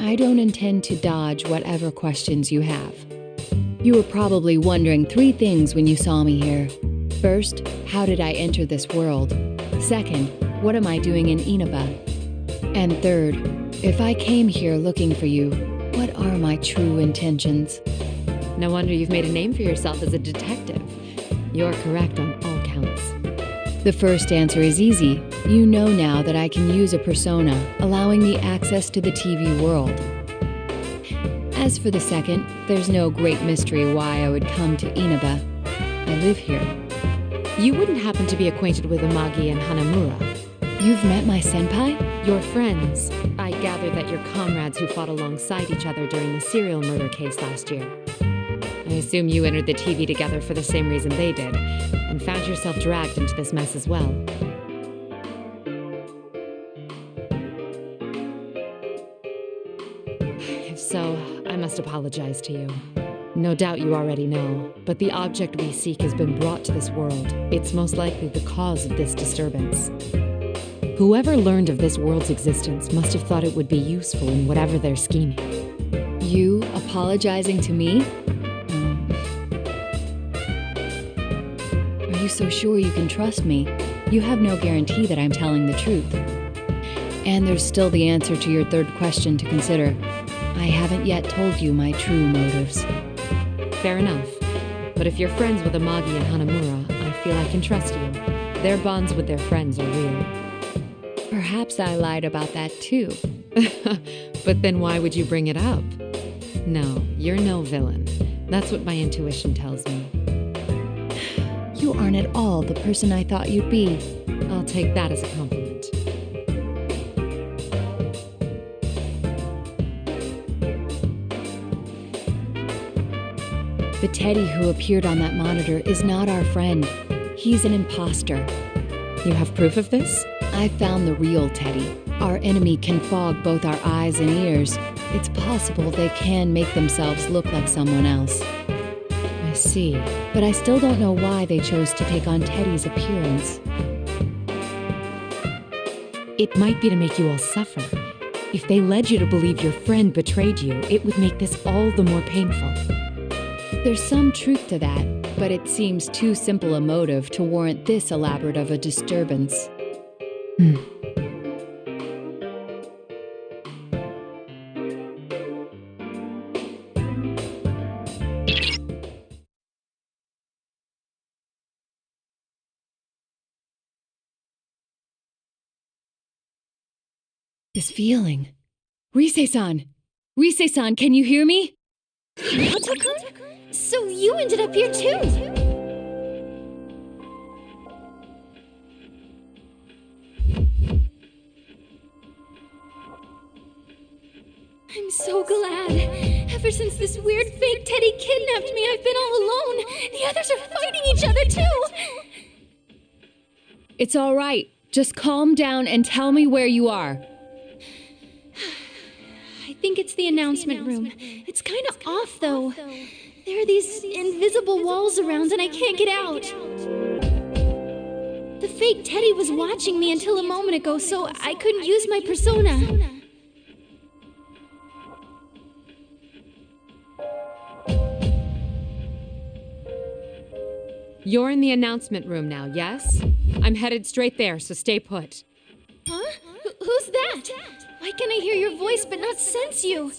I don't intend to dodge whatever questions you have. You were probably wondering 3 things when you saw me here. First, how did I enter this world? Second, what am I doing in Inaba? And third, if I came here looking for you, what are my true intentions?
No wonder you've made a name for yourself as a detective. You're correct on all counts.
The first answer is easy. You know now that I can use a persona, allowing me access to the TV world. As for the second, there's no great mystery why I would come to Inaba. I live here.
You wouldn't happen to be acquainted with Amagi and Hanamura.
You've met my senpai?
Your friends. I gather that you're comrades who fought alongside each other during the serial murder case last year. I assume you entered the TV together for the same reason they did, and found yourself dragged into this mess as well. If so, I must apologize to you. No doubt you already know, but the object we seek has been brought to this world. It's most likely the cause of this disturbance. Whoever learned of this world's existence must have thought it would be useful in whatever they're scheming.
You apologizing to me? Are you so sure you can trust me? You have no guarantee that I'm telling the truth. And there's still the answer to your third question to consider. I haven't yet told you my true motives.
Fair enough. But if you're friends with Amagi and Hanamura, I feel I can trust you. Their bonds with their friends are real.
Perhaps I lied about that too.
But then why would you bring it up? No, you're no villain. That's what my intuition tells me.
You aren't at all the person I thought you'd be.
I'll take that as a compliment.
The Teddy who appeared on that monitor is not our friend. He's an imposter.
You have proof of this?
I found the real Teddy. Our enemy can fog both our eyes and ears. It's possible they can make themselves look like someone else. I see, but I still don't know why they chose to take on Teddy's appearance.
It might be to make you all suffer. If they led you to believe your friend betrayed you, it would make this all the more painful.
There's some truth to that, but it seems too simple a motive to warrant this elaborate of a disturbance. This feeling. Rise-san! Rise-san, can you hear me?
So you ended up here too? I'm so glad. Ever since this weird fake Teddy kidnapped me, I've been all alone. The others are fighting each other too.
It's all right. Just calm down and tell me where you are.
I think it's the announcement room. It's kind of off, though. There are these invisible walls around and I can't get out. The fake Teddy was watching me until a moment ago, so I couldn't use my persona.
You're in the announcement room now, yes? I'm headed straight there, so stay put.
Huh? Who's that? Why can I hear your voice but not sense you?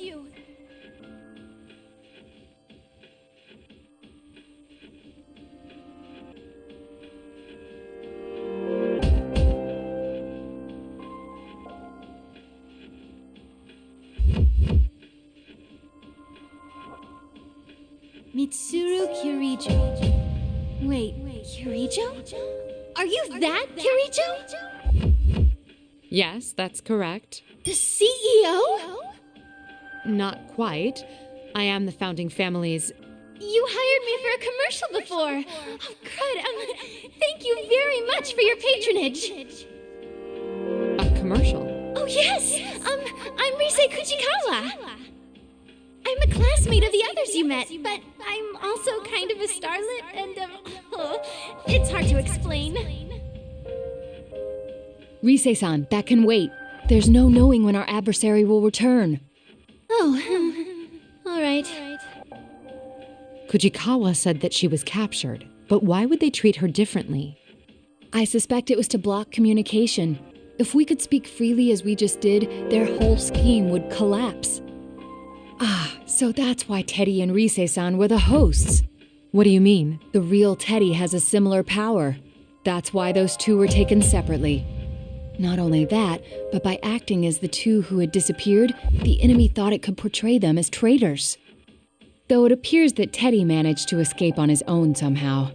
Mitsuru Kirijo. Wait, Kirijo? Are you that Kirijo?
Yes, that's correct.
The CEO?
Not quite. I am the founding family's...
You hired me for a commercial before. Oh, good. Thank you very much for your patronage.
A commercial?
Oh, yes. I'm Rise Kujikawa. I'm a classmate of the others you met, but I'm also kind of a starlet, and, it's hard to explain.
Rise-san, that can wait. There's no knowing when our adversary will return.
Oh, all right.
Kujikawa said that she was captured, but why would they treat her differently?
I suspect it was to block communication. If we could speak freely as we just did, their whole scheme would collapse. Ah, so that's why Teddy and Rise-san were the hosts.
What do you mean?
The real Teddy has a similar power. That's why those two were taken separately. Not only that, but by acting as the two who had disappeared, the enemy thought it could portray them as traitors. Though it appears that Teddy managed to escape on his own somehow.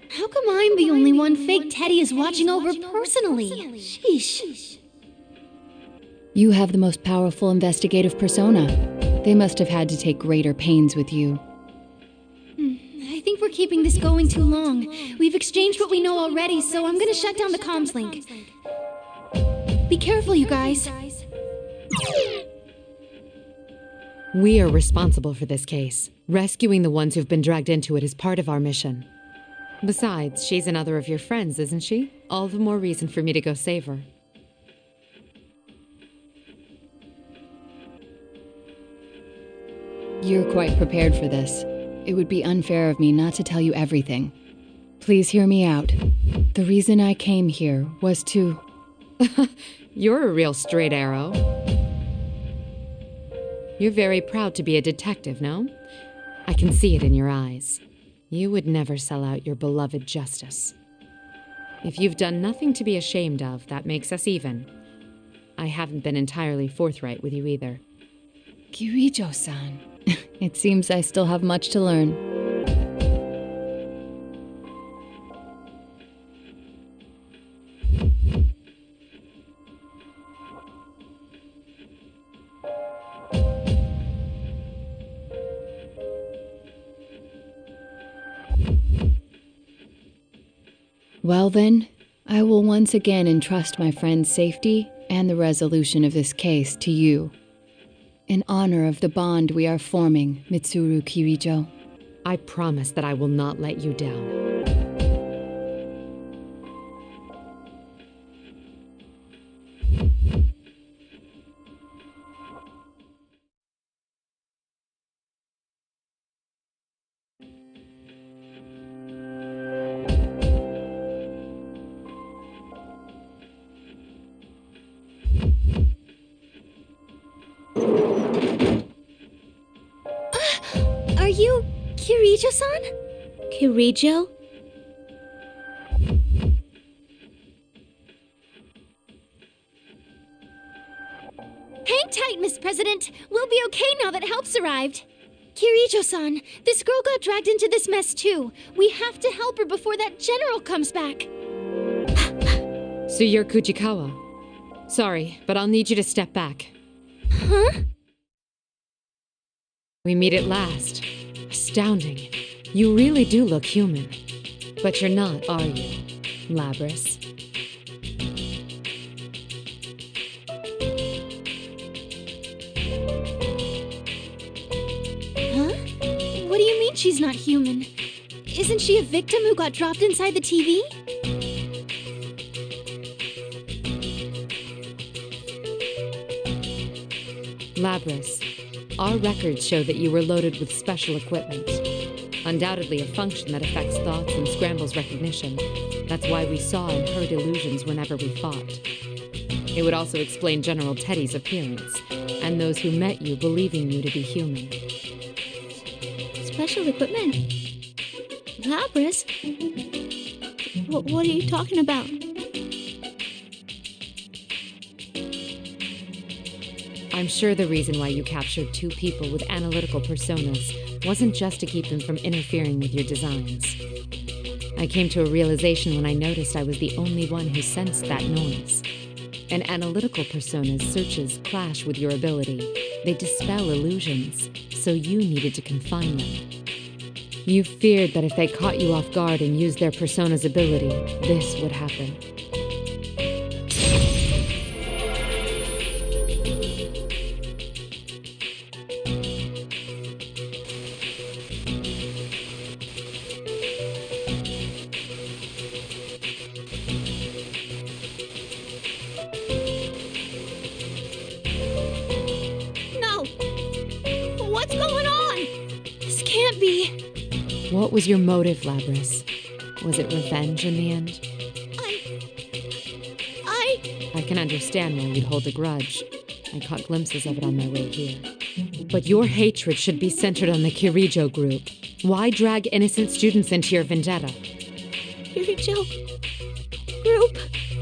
How come I'm the only one fake Teddy is watching over personally? Sheesh.
You have the most powerful investigative persona. They must have had to take greater pains with you.
I think we're keeping this going too long. We've exchanged what we know already, so I'm gonna shut down the comms link. Be careful, you guys.
We are responsible for this case. Rescuing the ones who've been dragged into it is part of our mission. Besides, she's another of your friends, isn't she? All the more reason for me to go save her.
You're quite prepared for this. It would be unfair of me not to tell you everything. Please hear me out. The reason I came here was to...
You're a real straight arrow. You're very proud to be a detective, no? I can see it in your eyes. You would never sell out your beloved justice. If you've done nothing to be ashamed of, that makes us even. I haven't been entirely forthright with you either.
Kirijo-san. It seems I still have much to learn. Well then, I will once again entrust my friend's safety and the resolution of this case to you. In honor of the bond we are forming, Mitsuru Kirijo.
I promise that I will not let you down.
Are you Kirijo-san? Kirijo? Hang tight, Miss President. We'll be okay now that help's arrived. Kirijo-san, this girl got dragged into this mess too. We have to help her before that general comes back.
So you're Kujikawa. Sorry, but I'll need you to step back.
Huh?
We meet at last. Astounding. You really do look human. But you're not, are you, Labris?
Huh? What do you mean she's not human? Isn't she a victim who got dropped inside the TV?
Labris, our records show that you were loaded with special equipment. Undoubtedly a function that affects thoughts and scrambles recognition. That's why we saw and heard illusions whenever we fought. It would also explain General Teddy's appearance, and those who met you believing you to be human.
Special equipment? Labris? What are you talking about?
I'm sure the reason why you captured two people with analytical personas wasn't just to keep them from interfering with your designs. I came to a realization when I noticed I was the only one who sensed that noise. An analytical persona's searches clash with your ability. They dispel illusions, so you needed to confine them. You feared that if they caught you off guard and used their persona's ability, this would happen. What was your motive, Labris? Was it revenge in the end? I can understand why you'd hold a grudge. I caught glimpses of it on my way here. But your hatred should be centered on the Kirijo group. Why drag innocent students into your vendetta?
Kirijo group?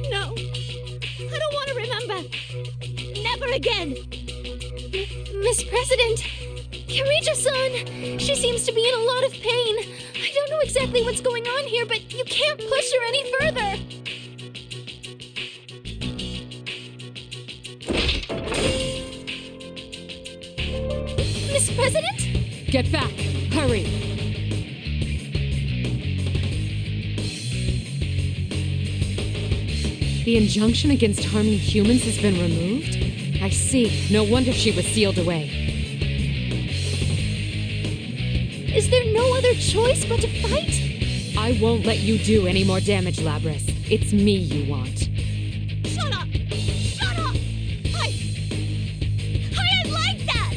No. I don't want to remember. Never again. Miss President, Kirijo-san! She seems to be in a lot of pain. I don't know exactly what's going on here, but you can't push her any further. Miss President?
Get back! Hurry! The injunction against harming humans has been removed? I see. No wonder she was sealed away.
Is there no other choice but to fight?
I won't let you do any more damage, Labris. It's me you want.
Shut up! Shut up! I didn't like that!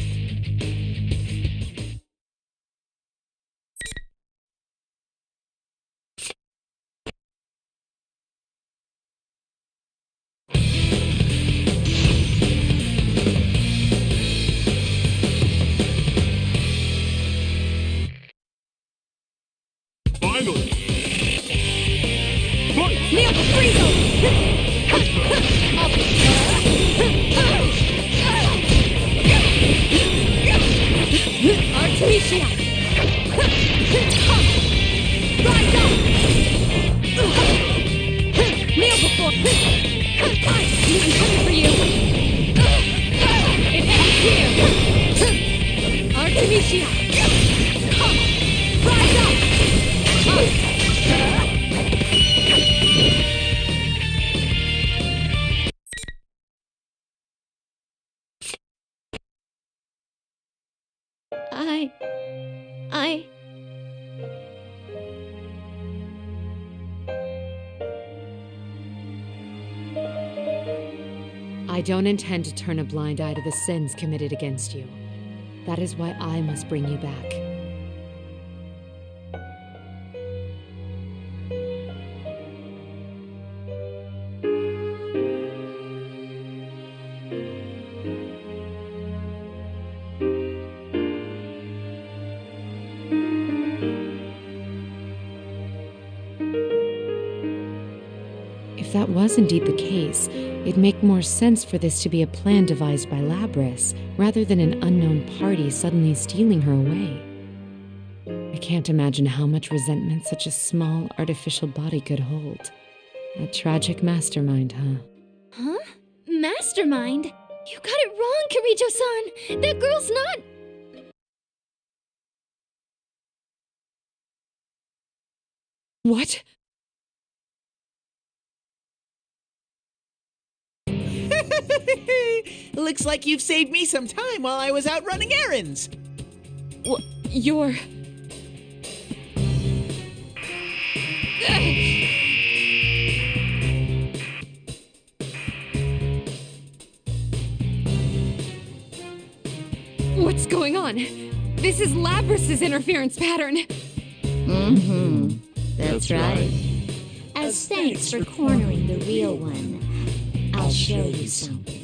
Finally!
Kneel to Frieza!
Artemisia!
Rise up!
Kneel before! I'm coming for you! It ends here! Artemisia! Rise up! I don't intend to turn a blind eye to the sins committed against you. That is why I must bring you back. If that was indeed the case, it'd make more sense for this to be a plan devised by Labris, rather than an unknown party suddenly stealing her away. I can't imagine how much resentment such a small, artificial body could hold. A tragic mastermind, huh?
Huh? Mastermind? You got it wrong, Kirijo-san! That girl's not...
What?
Looks like you've saved me some time while I was out running errands.
You're... What's going on? This is Labris' interference pattern.
Mm-hmm. That's right. As thanks for cornering the real one, I'll show you something.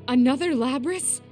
Another Labris?